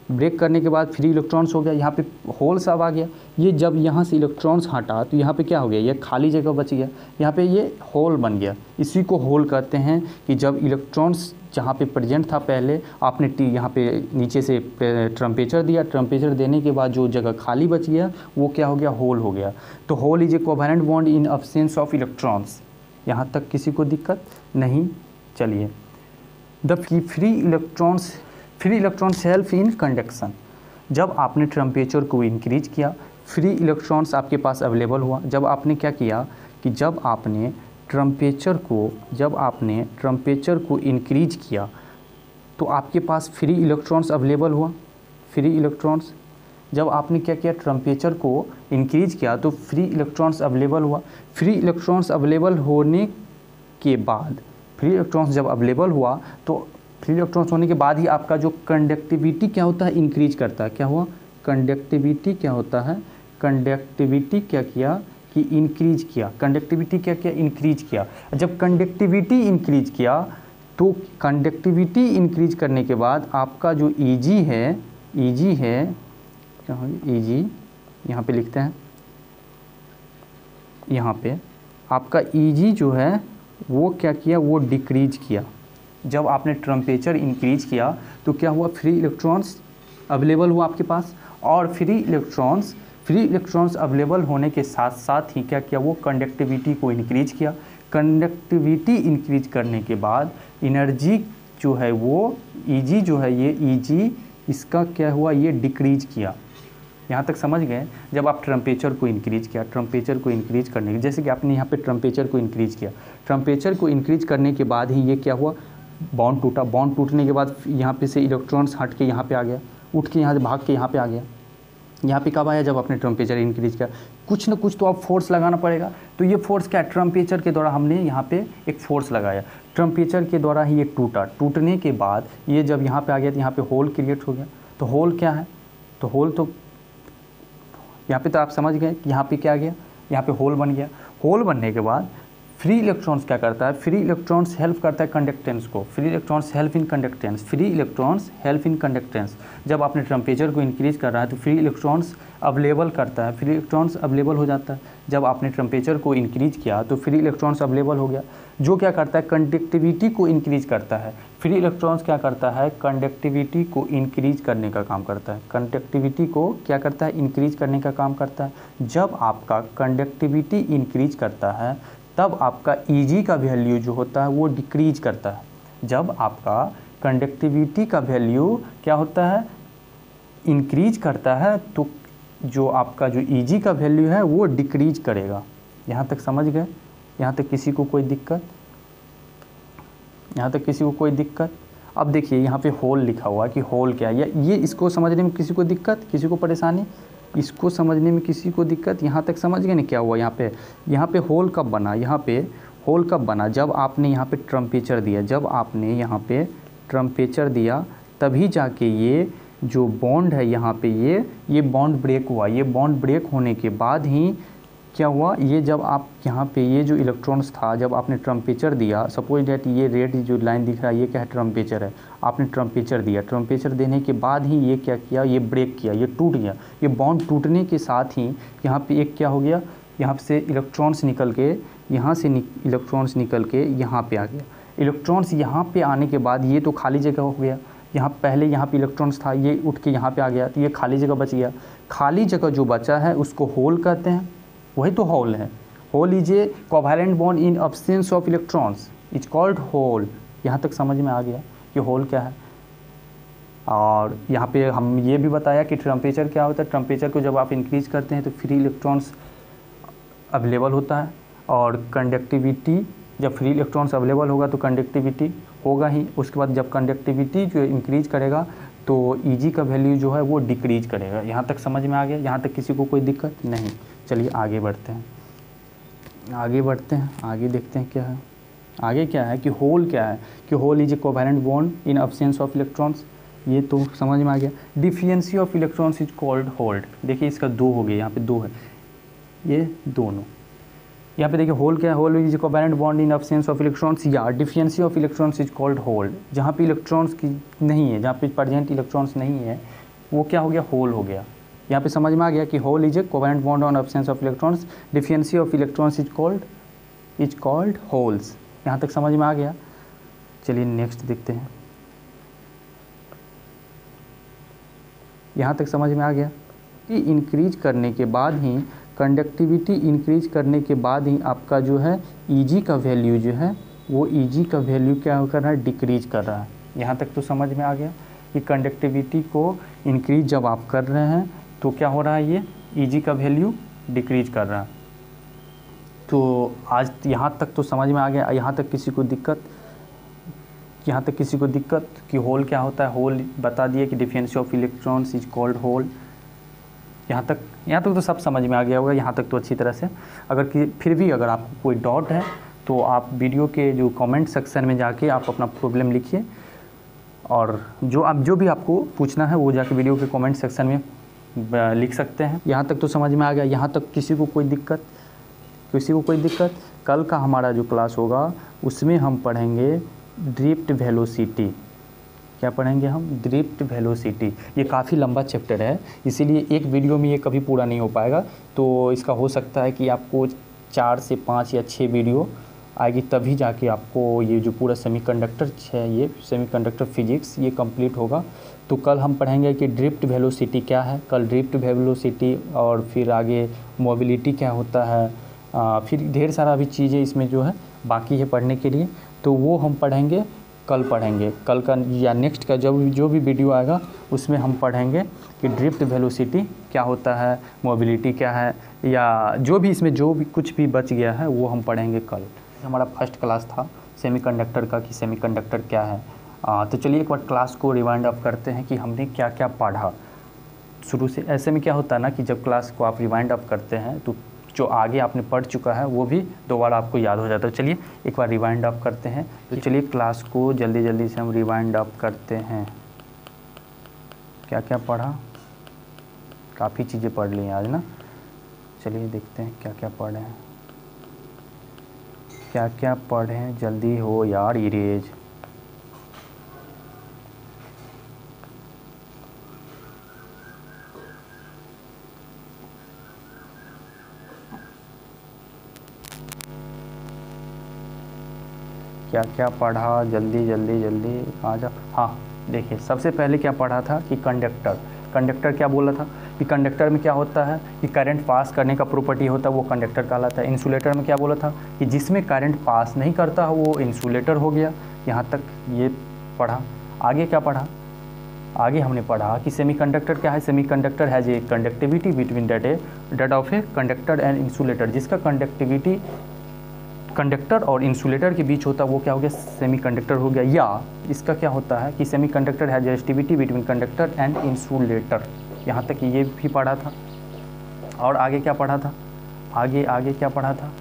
ब्रेक करने के बाद फ्री इलेक्ट्रॉन्स हो गया, यहाँ पे होल सब आ गया। ये जब यहाँ से इलेक्ट्रॉन्स हटा तो यहाँ पे क्या हो गया, ये खाली जगह बच गया, यहाँ पे ये होल बन गया। इसी को होल कहते हैं कि जब इलेक्ट्रॉन्स जहाँ पे प्रेजेंट था पहले, आपने यहाँ पे नीचे से टेम्परेचर दिया, टेम्परेचर देने के बाद जो जगह खाली बच गया वो क्या हो गया, होल हो गया। तो hole is a covalent bond in absence of electrons. यहाँ तक किसी को दिक्कत नहीं। चलिए, the free electrons help in conduction. जब आपने टेम्परेचर को इंक्रीज किया, फ्री इलेक्ट्रॉन्स आपके पास अवेलेबल हुआ। जब आपने क्या किया कि जब आपने टेम्परेचर को इंक्रीज किया तो आपके पास फ्री इलेक्ट्रॉन्स अवेलेबल हुआ। फ्री इलेक्ट्रॉन्स, जब आपने क्या किया, टेम्परेचर को इंक्रीज किया तो फ्री इलेक्ट्रॉन्स अवेलेबल हुआ। फ्री इलेक्ट्रॉन्स अवेलेबल होने के बाद, फ्री इलेक्ट्रॉन्स जब अवेलेबल हुआ तो फ्री इलेक्ट्रॉन्स होने के बाद ही आपका जो कंडक्टिविटी क्या होता है, इंक्रीज करता है। क्या हुआ, कंडक्टिविटी क्या होता है, कंडक्टिविटी क्या किया कि इंक्रीज किया। कंडक्टिविटी क्या किया, इंक्रीज किया। जब कंडक्टिविटी इंक्रीज किया तो कंडक्टिविटी इंक्रीज करने के बाद आपका जो ईजी है क्या हो, ईजी यहाँ पे लिखते हैं, यहाँ पे आपका ईजी जो है वो क्या किया, वो डिक्रीज किया। जब आपने टेम्परेचर इंक्रीज किया तो क्या हुआ, फ्री इलेक्ट्रॉन्स अवेलेबल हुआ आपके पास। और फ्री इलेक्ट्रॉन्स अवेलेबल होने के साथ साथ ही क्या किया, वो कंडक्टिविटी को इंक्रीज किया। कंडक्टिविटी इंक्रीज करने के बाद एनर्जी जो है वो ईजी जो है, ये ईजी इसका क्या हुआ, ये डिक्रीज किया। यहाँ तक समझ गए। जब आप टेम्परेचर को इंक्रीज किया, टेम्परेचर को इंक्रीज करने के, जैसे कि आपने यहाँ पे टेम्परेचर को इंक्रीज किया, टेम्परेचर को इंक्रीज करने के बाद ही ये क्या हुआ, बॉन्ड टूटा। बॉन्ड टूटने के बाद यहाँ पे से इलेक्ट्रॉन्स हट के यहाँ पे आ गया, उठ के यहाँ से भाग के यहाँ पे आ गया। यहाँ पे कब आया, जब आपने टेम्परेचर इंक्रीज किया। कुछ ना कुछ तो आप फोर्स लगाना पड़ेगा। तो ये फोर्स क्या है, टेम्परेचर के द्वारा हमने यहाँ पे एक फोर्स लगाया, टेम्परेचर के द्वारा ही ये टूटा। टूटने के बाद ये जब यहाँ पे आ गया तो यहाँ पे होल क्रिएट हो गया। तो होल क्या है, तो होल तो यहाँ पे तो आप समझ गए कि यहाँ पे क्या आ गया, यहाँ पे होल बन गया। होल बनने के बाद फ्री इलेक्ट्रॉन्स क्या करता है, फ्री इलेक्ट्रॉन्स हेल्प करता है कंडक्टेंस को। फ्री इलेक्ट्रॉन्स हेल्प इन कंडक्टेंस, फ्री इलेक्ट्रॉन्स हेल्प इन कंडक्टेंस। जब आपने टेम्परेचर को इंक्रीज कर रहा है तो फ्री इलेक्ट्रॉन्स अवेलेबल करता है, फ्री इलेक्ट्रॉन्स अवेलेबल हो जाता है। जब आपने टेम्परेचर को इंक्रीज किया तो फ्री इलेक्ट्रॉन्स अवेलेबल हो गया, जो क्या करता है, कंडक्टिविटी को इंक्रीज करता है। फ्री इलेक्ट्रॉन्स क्या करता है, कंडक्टिविटी को इंक्रीज करने का काम करता है। कंडक्टिविटी को क्या करता है, इंक्रीज करने का काम करता है। जब आपका कंडक्टिविटी इंक्रीज करता है तब आपका Eg का वैल्यू जो होता है वो डिक्रीज करता है। जब आपका कंडक्टिविटी का वैल्यू क्या होता है, इंक्रीज करता है, तो जो आपका जो Eg का वैल्यू है वो डिक्रीज करेगा। यहाँ तक समझ गए, यहाँ तक किसी को कोई दिक्कत, यहाँ तक किसी को कोई दिक्कत। अब देखिए यहाँ पे होल लिखा हुआ है कि होल क्या है, ये इसको समझने में किसी को दिक्कत, किसी को परेशानी, इसको समझने में किसी को दिक्कत। यहाँ तक समझ गए ना क्या हुआ। यहाँ पे होल कब बना, यहाँ पे होल कब बना, जब आपने यहाँ पे टेम्परेचर दिया। जब आपने यहाँ पे टेम्परेचर दिया तभी जाके ये जो बॉन्ड है यहाँ पे ये बॉन्ड ब्रेक हुआ। ये बॉन्ड ब्रेक होने के बाद ही क्या हुआ, ये जब आप यहाँ पे ये जो इलेक्ट्रॉन्स था, जब आपने टेम्परेचर दिया, सपोज डेट ये रेड जो लाइन दिख रहा है ये क्या है, टेम्परेचर है। आपने टेम्परेचर दिया, टेम्परेचर देने के बाद ही ये क्या किया, ये ब्रेक किया, ये टूट गया। ये बॉन्ड टूटने के साथ ही यहाँ पे एक क्या हो गया, यहाँ से इलेक्ट्रॉन्स निकल के, यहाँ से इलेक्ट्रॉन्स निकल के यहाँ पे आ गया। इलेक्ट्रॉन्स यहाँ पे आने के बाद ये तो खाली जगह हो गया। यहाँ पहले यहाँ पे इलेक्ट्रॉन्स था, ये उठ के यहाँ पे आ गया, तो ये खाली जगह बच गया। खाली जगह जो बचा है उसको होल कहते हैं, वही तो होल है। Hole is a covalent bond in absence of electrons, is called hole. यहाँ तक समझ में आ गया कि होल क्या है। और यहाँ पे हम ये भी बताया कि टेम्परेचर क्या होता है। टेम्परेचर को जब आप इंक्रीज करते हैं तो फ्री इलेक्ट्रॉन्स अवेलेबल होता है, और कंडक्टिविटी, जब फ्री इलेक्ट्रॉन्स अवेलेबल होगा तो कंडक्टिविटी होगा ही। उसके बाद जब कंडक्टिविटी जो इंक्रीज करेगा तो Eg का वैल्यू जो है वो डिक्रीज करेगा। यहाँ तक समझ में आ गया, यहाँ तक किसी को कोई दिक्कत नहीं। चलिए आगे बढ़ते हैं, आगे देखते हैं क्या है। आगे क्या है कि होल क्या है, कि hole is a covalent bond in absence of electrons. ये तो समझ में आ गया। Deficiency of electrons is called hold. देखिए इसका दो हो गया, यहाँ पे दो है, ये दोनों। यहाँ पे देखिए होल क्या है, hole is a covalent bond in absence of electrons, या deficiency of electrons is called hole. जहाँ पे इलेक्ट्रॉन्स की नहीं है, जहाँ पे प्रेजेंट इलेक्ट्रॉन्स नहीं है, वो क्या हो गया, होल हो गया। यहाँ पे समझ में आ गया कि hole is a covalent bond on absence of electrons, deficiency of electrons is called holes. यहाँ तक समझ में आ गया। चलिए नेक्स्ट देखते हैं। यहाँ तक समझ में आ गया कि इंक्रीज करने के बाद ही, कंडक्टिविटी इंक्रीज करने के बाद ही आपका जो है Eg का वैल्यू जो है वो Eg का वैल्यू क्या कर रहा है, डिक्रीज कर रहा है। यहाँ तक तो समझ में आ गया कि कंडक्टिविटी को इंक्रीज जब आप कर रहे हैं तो क्या हो रहा है, ये Eg का वैल्यू डिक्रीज कर रहा है। तो आज यहाँ तक तो समझ में आ गया। यहाँ तक किसी को दिक्कत, यहाँ तक किसी को दिक्कत कि होल क्या होता है। होल बता दिए कि deficiency of electrons is called hole. यहाँ तक तो सब समझ में आ गया होगा, यहाँ तक तो अच्छी तरह से। अगर फिर भी अगर आपको कोई डाउट है तो आप वीडियो के जो कमेंट सेक्शन में जाके आप अपना प्रॉब्लम लिखिए, और जो भी आपको पूछना है वो जाके वीडियो के कमेंट सेक्शन में लिख सकते हैं। यहाँ तक तो समझ में आ गया। यहाँ तक किसी को कोई दिक्कत, कल का हमारा जो क्लास होगा उसमें हम पढ़ेंगे ड्रिफ्ट वेलोसिटी। क्या पढ़ेंगे हम, ड्रिफ्ट वेलोसिटी। ये काफ़ी लंबा चैप्टर है, इसीलिए एक वीडियो में ये कभी पूरा नहीं हो पाएगा। तो इसका हो सकता है कि आपको 4 से 5 या 6 वीडियो आएगी, तभी जाके आपको ये जो पूरा सेमीकंडक्टर है, ये सेमीकंडक्टर फिजिक्स ये कंप्लीट होगा। तो कल हम पढ़ेंगे कि ड्रिफ्ट वेलोसिटी क्या है, कल ड्रिफ्ट वेलोसिटी, और फिर आगे मोबिलिटी क्या होता है, फिर ढेर सारा भी चीज़ें इसमें जो है बाकी है पढ़ने के लिए। तो वो हम पढ़ेंगे कल पढ़ेंगे, कल का या नेक्स्ट का जो भी वीडियो आएगा उसमें हम पढ़ेंगे कि ड्रिफ्ट वेलोसिटी क्या होता है, मोबिलिटी क्या है, या जो भी इसमें जो भी कुछ भी बच गया है वो हम पढ़ेंगे कल। हमारा फर्स्ट क्लास था सेमीकंडक्टर का कि सेमीकंडक्टर क्या है। तो चलिए एक बार क्लास को रिवाइंड अप करते हैं कि हमने क्या क्या पढ़ा शुरू से। ऐसे में क्या होता है ना कि जब क्लास को आप रिवाइंड अप करते हैं तो जो आगे आपने पढ़ चुका है वो भी दोबारा आपको याद हो जाता है। चलिए एक बार रिवाइंड अप करते हैं। तो चलिए क्लास को जल्दी जल्दी से हम रिवाइंड अप करते हैं। क्या क्या पढ़ा, काफ़ी चीज़ें पढ़ ली आज ना। चलिए देखते हैं क्या क्या पढ़े हैं, क्या क्या पढ़े हैं, जल्दी हो यार इरेज। क्या क्या पढ़ा, जल्दी जल्दी जल्दी आ जाओ। हाँ देखिए, सबसे पहले क्या पढ़ा था कि कंडक्टर क्या बोला था कि कंडक्टर में क्या होता है कि करंट पास करने का प्रॉपर्टी होता है वो कंडक्टर कहलाता है। इंसुलेटर में क्या बोला था कि जिसमें करंट पास नहीं करता वो इंसुलेटर हो गया। यहाँ तक ये पढ़ा। आगे क्या पढ़ा, आगे हमने पढ़ा कि सेमीकंडक्टर क्या है। Semiconductor has a conductivity between that of a conductor and insulator. जिसका कंडक्टिविटी कंडक्टर और इंसुलेटर के बीच होता है वो क्या हो गया, सेमीकंडक्टर हो गया। या इसका क्या होता है कि semiconductor has resistivity between conductor and insulator. यहाँ तक ये भी पढ़ा था। और आगे क्या पढ़ा था, आगे क्या पढ़ा था,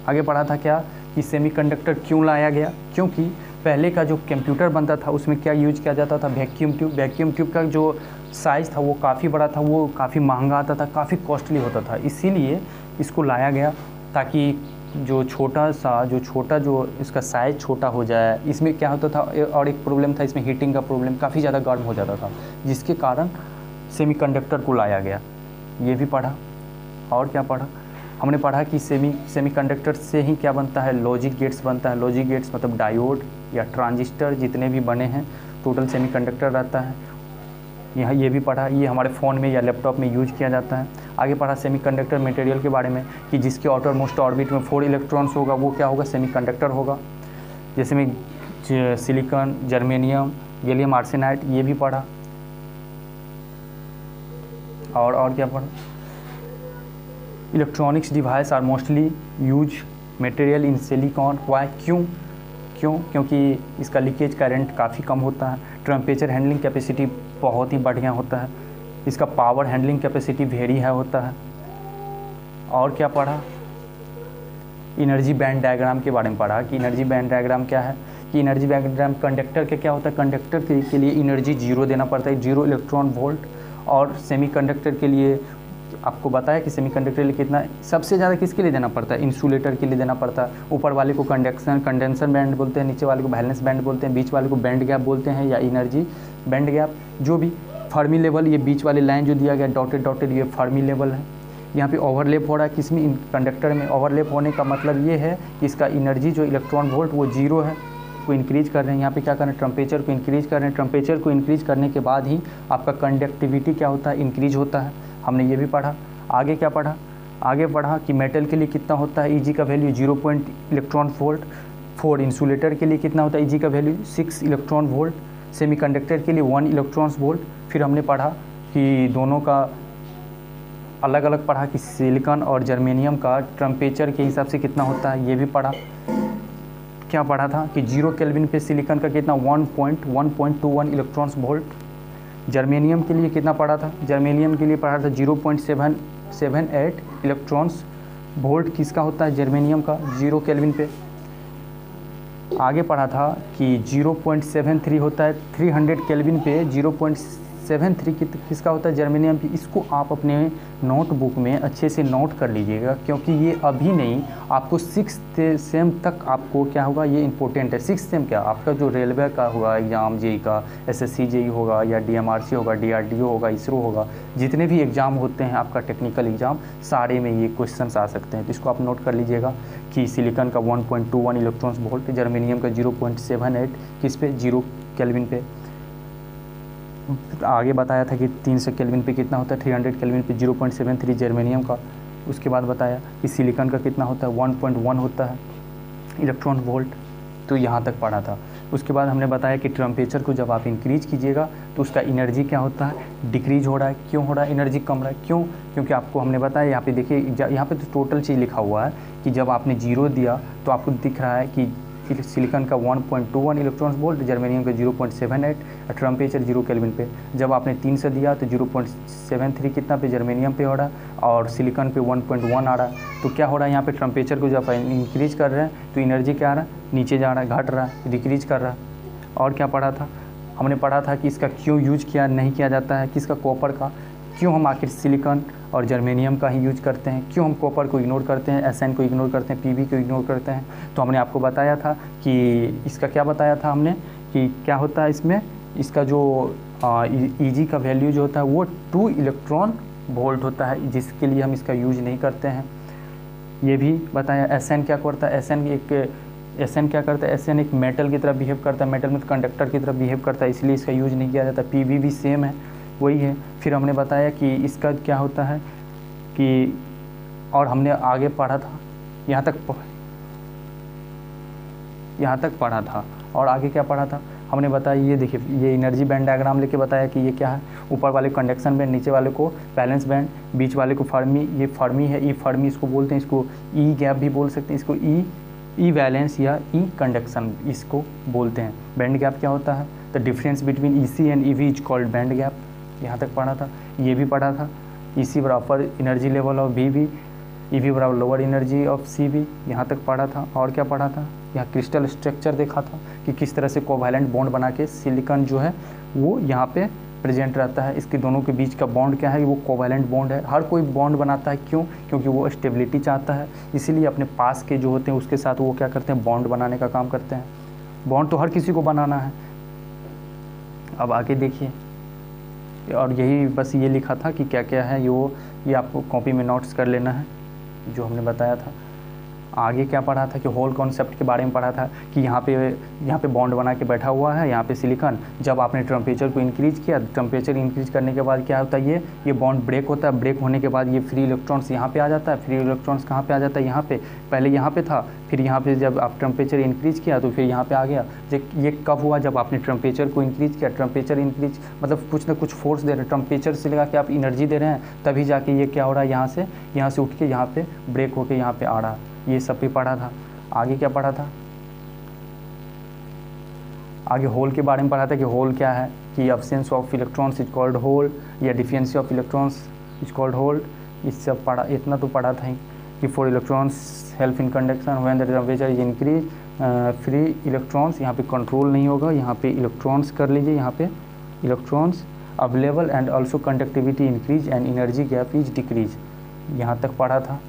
आगे पढ़ा था क्या कि सेमीकंडक्टर क्यों लाया गया। क्योंकि पहले का जो कंप्यूटर बनता था उसमें क्या यूज किया जाता था, वैक्यूम ट्यूब। वैक्यूम ट्यूब का जो साइज़ था वो काफ़ी बड़ा था, वो काफ़ी महंगा आता था, काफ़ी कॉस्टली होता था। इसीलिए इसको लाया गया ताकि जो छोटा जो इसका साइज़ छोटा हो जाए। इसमें क्या होता था, और एक प्रॉब्लम था इसमें, हीटिंग का प्रॉब्लम, काफ़ी ज़्यादा गर्म हो जाता था, जिसके कारण सेमीकंडक्टर को लाया गया। ये भी पढ़ा। और क्या पढ़ा, हमने पढ़ा कि सेमीकंडक्टर से ही क्या बनता है, लॉजिक गेट्स बनता है। लॉजिक गेट्स मतलब डायोड या ट्रांजिस्टर जितने भी बने हैं टोटल सेमीकंडक्टर रहता है। यहाँ ये भी पढ़ा, ये हमारे फ़ोन में या लैपटॉप में यूज किया जाता है। आगे पढ़ा सेमीकंडक्टर मटेरियल के बारे में कि जिसके आउटर मोस्ट ऑर्बिट में 4 इलेक्ट्रॉन्स होगा वो क्या होगा, सेमीकंडक्टर होगा। जैसे में सिलिकॉन, जर्मेनियम, गैलियम आर्सेनाइड, ये भी पढ़ा। और क्या पढ़ा, electronics device are mostly use material in silicon. Why, क्यों, क्योंकि इसका लीकेज करंट काफ़ी कम होता है। टेम्परेचर हैंडलिंग कैपेसिटी बहुत ही बढ़िया होता है। इसका power handling capacity very high होता है। और क्या पढ़ा, एनर्जी बैंड डायग्राम के बारे में पढ़ा कि एनर्जी बैंड डायग्राम क्या है, कि एनर्जी बैंड डायग्राम कंडक्टर के क्या होता है, कंडक्टर के लिए एनर्जी 0 देना पड़ता है, 0 इलेक्ट्रॉन वोल्ट। और सेमीकंडक्टर के लिए आपको बताया कि सेमीकंडक्टर के लिए कितना, सबसे ज़्यादा किसके लिए देना पड़ता है, इंसुलेटर के लिए देना पड़ता है। ऊपर वाले को कंडेंसर बैंड बोलते हैं, नीचे वाले को वैलेंस बैंड बोलते हैं, बीच वाले को बैंड गैप बोलते हैं या एनर्जी बैंड गैप। जो भी फर्मी लेवल, ये बीच वाले लाइन जो दिया गया डॉटेड ये फर्मी लेवल है। यहाँ पे ओवरलैप हो रहा है किसमें, कंडक्टर में। ओवरलैप होने का मतलब ये है कि इसका एनर्जी जो इलेक्ट्रॉन वोल्ट वो 0 है, को इंक्रीज कर रहे हैं। यहाँ पे क्या कर रहे हैं, टेम्परेचर को इंक्रीज कर रहे हैं। टेम्परेचर को इंक्रीज करने के बाद ही आपका कंडक्टिविटी क्या होता है, इंक्रीज होता है। हमने ये भी पढ़ा। आगे क्या पढ़ा, आगे पढ़ा कि मेटल के लिए कितना होता है, Eg का वैल्यू 0 इलेक्ट्रॉन वोल्ट। 4 इंसुलेटर के लिए कितना होता है, Eg का वैल्यू 6 इलेक्ट्रॉन वोल्ट। सेमीकंडक्टर के लिए 1 इलेक्ट्रॉन वोल्ट। फिर हमने पढ़ा कि दोनों का अलग अलग पढ़ा कि सिलिकॉन और जर्मेनियम का टेम्परेचर के हिसाब से कितना होता है, ये भी पढ़ा। क्या पढ़ा था कि 0 केल्विन पे सिलिकॉन का कितना 1.21 इलेक्ट्रॉन वोल्ट। जर्मेनियम के लिए कितना पढ़ा था, जर्मेनियम के लिए पढ़ा था 0.778 इलेक्ट्रॉन्स वोल्ट किसका होता है, जर्मेनियम का 0 केल्विन पे। आगे पढ़ा था कि 0.73 होता है 300 केल्विन पे, 0.73 किसका होता है, जर्मेनियम की। इसको आप अपने नोटबुक में अच्छे से नोट कर लीजिएगा, क्योंकि ये अभी नहीं, आपको 6th सेम तक आपको क्या होगा, ये इंपॉर्टेंट है। 6th सेम क्या, आपका जो रेलवे का होगा एग्ज़ाम, जेई का, SSC जेई होगा या DMRC होगा, DRDO होगा, इसरो होगा, जितने भी एग्ज़ाम होते हैं आपका टेक्निकल एग्ज़ाम, सारे में ये क्वेश्चन आ सकते हैं। तो इसको आप नोट कर लीजिएगा कि सिलिकॉन का 1.21 इलेक्ट्रॉन वोल्ट, जर्मेनियम का 0.78 किस पे, 0 केल्विन पे। आगे बताया था कि 300 केल्विन पे कितना होता है, 300 केल्विन पे 0.73 जर्मेनियम का। उसके बाद बताया कि सिलिकॉन का कितना होता है, 1.1 होता है इलेक्ट्रॉन वोल्ट। तो यहाँ तक पढ़ा था। उसके बाद हमने बताया कि टेम्परेचर को जब आप इंक्रीज कीजिएगा तो उसका एनर्जी क्या होता है, डिक्रीज हो रहा है। क्यों हो रहा है, एनर्जी कम रहा है, क्यों? क्योंकि आपको हमने बताया, यहाँ पे देखिए, यहाँ पे तो टोटल चीज़ लिखा हुआ है कि जब आपने 0 दिया तो आपको दिख रहा है कि सिलिकॉन का 1.21 इलेक्ट्रॉन वोल्ट, जर्मेनियम का 0.78, टेम्परेचर 0 केल्विन पे। जब आपने 3 से दिया तो 0.73 कितना पे, जर्मेनियम पे हो रहा है, और सिलिकॉन पे 1.1 आ रहा है। तो क्या हो रहा है यहाँ पे, टेम्परेचर को जब इंक्रीज कर रहे हैं तो एनर्जी क्या आ रहा है, नीचे जा रहा है, घट रहा है, डिक्रीज कर रहा है। और क्या पढ़ा था, हमने पढ़ा था कि इसका क्यों यूज किया नहीं किया जाता है, किसका, कॉपर का। क्यों हम आखिर सिलिकॉन और जर्मेनियम का ही यूज करते हैं, क्यों हम कॉपर को इग्नोर करते हैं, SN को इग्नोर करते हैं, PB को इग्नोर करते हैं। तो हमने आपको बताया था कि इसका क्या बताया था हमने कि क्या होता है इसमें, इसका जो Eg का वैल्यू जो होता है वो 2 इलेक्ट्रॉन वोल्ट होता है, जिसके लिए हम इसका यूज नहीं करते हैं। ये भी बताया। SN क्या करता है, SN क्या करता है, SN एक मेटल की तरह बिहेव करता है, मेटल में कंडक्टर की तरह बिहेव करता है, इसलिए इसका यूज नहीं किया जाता। PB भी सेम है, वही है। फिर हमने बताया कि इसका क्या होता है कि, और हमने आगे पढ़ा था, यहाँ तक पढ़ा था, और आगे क्या पढ़ा था हमने बताया। ये देखिए, ये एनर्जी बैंड डायग्राम लेके बताया कि ये क्या है, ऊपर वाले को कंडक्शन बैंड, नीचे वाले को बैलेंस बैंड, बीच वाले को फर्मी, ये फर्मी है, ई फर्मी इसको बोलते हैं, इसको ई गैप भी बोल सकते हैं, इसको ई वैलेंस या ई कंडक्शन इसको बोलते हैं। बैंड गैप क्या होता है, the difference between EC and EV is called band gap. यहाँ तक पढ़ा था। ये भी पढ़ा था, EC बराबर energy level of VB, EV बराबर लोअर एनर्जी ऑफ CV, यहाँ तक पढ़ा था। और क्या पढ़ा था, यहाँ क्रिस्टल स्ट्रक्चर देखा था कि किस तरह से कोवैलेंट बॉन्ड बना के सिलिकॉन जो है वो यहाँ पे प्रेजेंट रहता है। इसके दोनों के बीच का बॉन्ड क्या है, वो कोवैलेंट बॉन्ड है। हर कोई बॉन्ड बनाता है, क्यों? क्योंकि वो स्टेबिलिटी चाहता है, इसीलिए अपने पास के जो होते हैं उसके साथ वो क्या करते हैं, बॉन्ड बनाने का काम करते हैं। बॉन्ड तो हर किसी को बनाना है। अब आगे देखिए, और यही बस ये लिखा था कि क्या क्या है ये आपको कॉपी में नोट्स कर लेना है जो हमने बताया था। आगे क्या पढ़ा था कि होल कॉन्सेप्ट के बारे में पढ़ा था कि यहाँ पे बॉन्ड बना के बैठा हुआ है, यहाँ पे सिलिकॉन। जब आपने टेम्परेचर को इंक्रीज किया, टेम्परेचर इंक्रीज करने के बाद क्या होता है, ये बॉन्ड ब्रेक होता है। ब्रेक होने के बाद ये फ्री इलेक्ट्रॉन्स यहाँ पे आ जाता है। फ्री इलेक्ट्रॉन्स कहाँ पे आ जाता है, यहाँ पे, पहले यहाँ पे था, फिर यहाँ पे जब आप टेम्परेचर इंक्रीज किया तो फिर यहाँ पे आ गया। ये कब हुआ, जब आपने टेम्परेचर को इंक्रीज किया। टेम्परेचर इंक्रीज मतलब कुछ ना कुछ फोर्स दे रहे हैं, टेम्परेचर से लगा के आप एनर्जी दे रहे हैं, तभी जाके ये क्या हो रहा है, यहाँ से उठ के यहाँ पे ब्रेक होके यहाँ पे आ रहा है। ये सब भी पढ़ा था। आगे क्या पढ़ा था, आगे होल के बारे में पढ़ा था कि होल क्या है, कि absence of electrons is called hole, या deficiency of electrons is called hole. इस सब पढ़ा, इतना तो पढ़ा था ही कि for electrons help in conduction when the temperature is increase, free electrons, यहाँ पे कंट्रोल नहीं होगा, यहाँ पे इलेक्ट्रॉन्स कर लीजिए, यहाँ पे electrons available and also conductivity increase and energy gap is decrease. यहाँ तक पढ़ा था।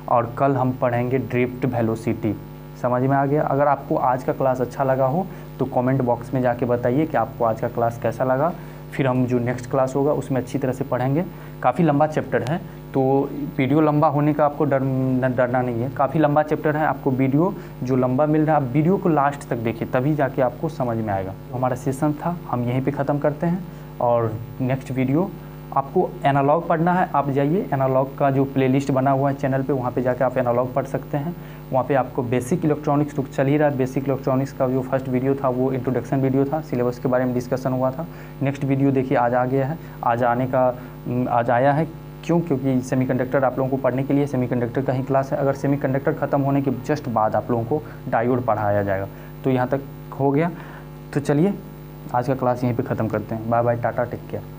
और कल हम पढ़ेंगे ड्रिफ्ट वेलोसिटी। समझ में आ गया? अगर आपको आज का क्लास अच्छा लगा हो तो कमेंट बॉक्स में जाके बताइए कि आपको आज का क्लास कैसा लगा। फिर हम जो नेक्स्ट क्लास होगा उसमें अच्छी तरह से पढ़ेंगे। काफ़ी लंबा चैप्टर है, तो वीडियो लंबा होने का आपको डरना नहीं है। काफ़ी लंबा चैप्टर है, आपको वीडियो जो लंबा मिल रहा है, आप वीडियो को लास्ट तक देखिए, तभी जाके आपको समझ में आएगा। हमारा सेशन था, हम यहीं पे ख़त्म करते हैं। और नेक्स्ट वीडियो आपको एनालॉग पढ़ना है, आप जाइए, एनालॉग का जो प्लेलिस्ट बना हुआ है चैनल पे, वहाँ पे जाके आप एनालॉग पढ़ सकते हैं। वहाँ पे आपको बेसिक इलेक्ट्रॉनिक्स तो चल ही रहा है, बेसिक इलेक्ट्रॉनिक्स का जो फर्स्ट वीडियो था वो इंट्रोडक्शन वीडियो था, सिलेबस के बारे में डिस्कशन हुआ था। नेक्स्ट वीडियो देखिए आज आ गया है, आज आया है। क्योंकि सेमीकंडक्टर आप लोगों को पढ़ने के लिए सेमीकंडक्टर का ही क्लास है। अगर सेमीकंडक्टर ख़त्म होने के जस्ट बाद आप लोगों को डायोड पढ़ाया जाएगा। तो यहाँ तक हो गया, तो चलिए आज का क्लास यहीं पे ख़त्म करते हैं। Bye bye, tata, take care.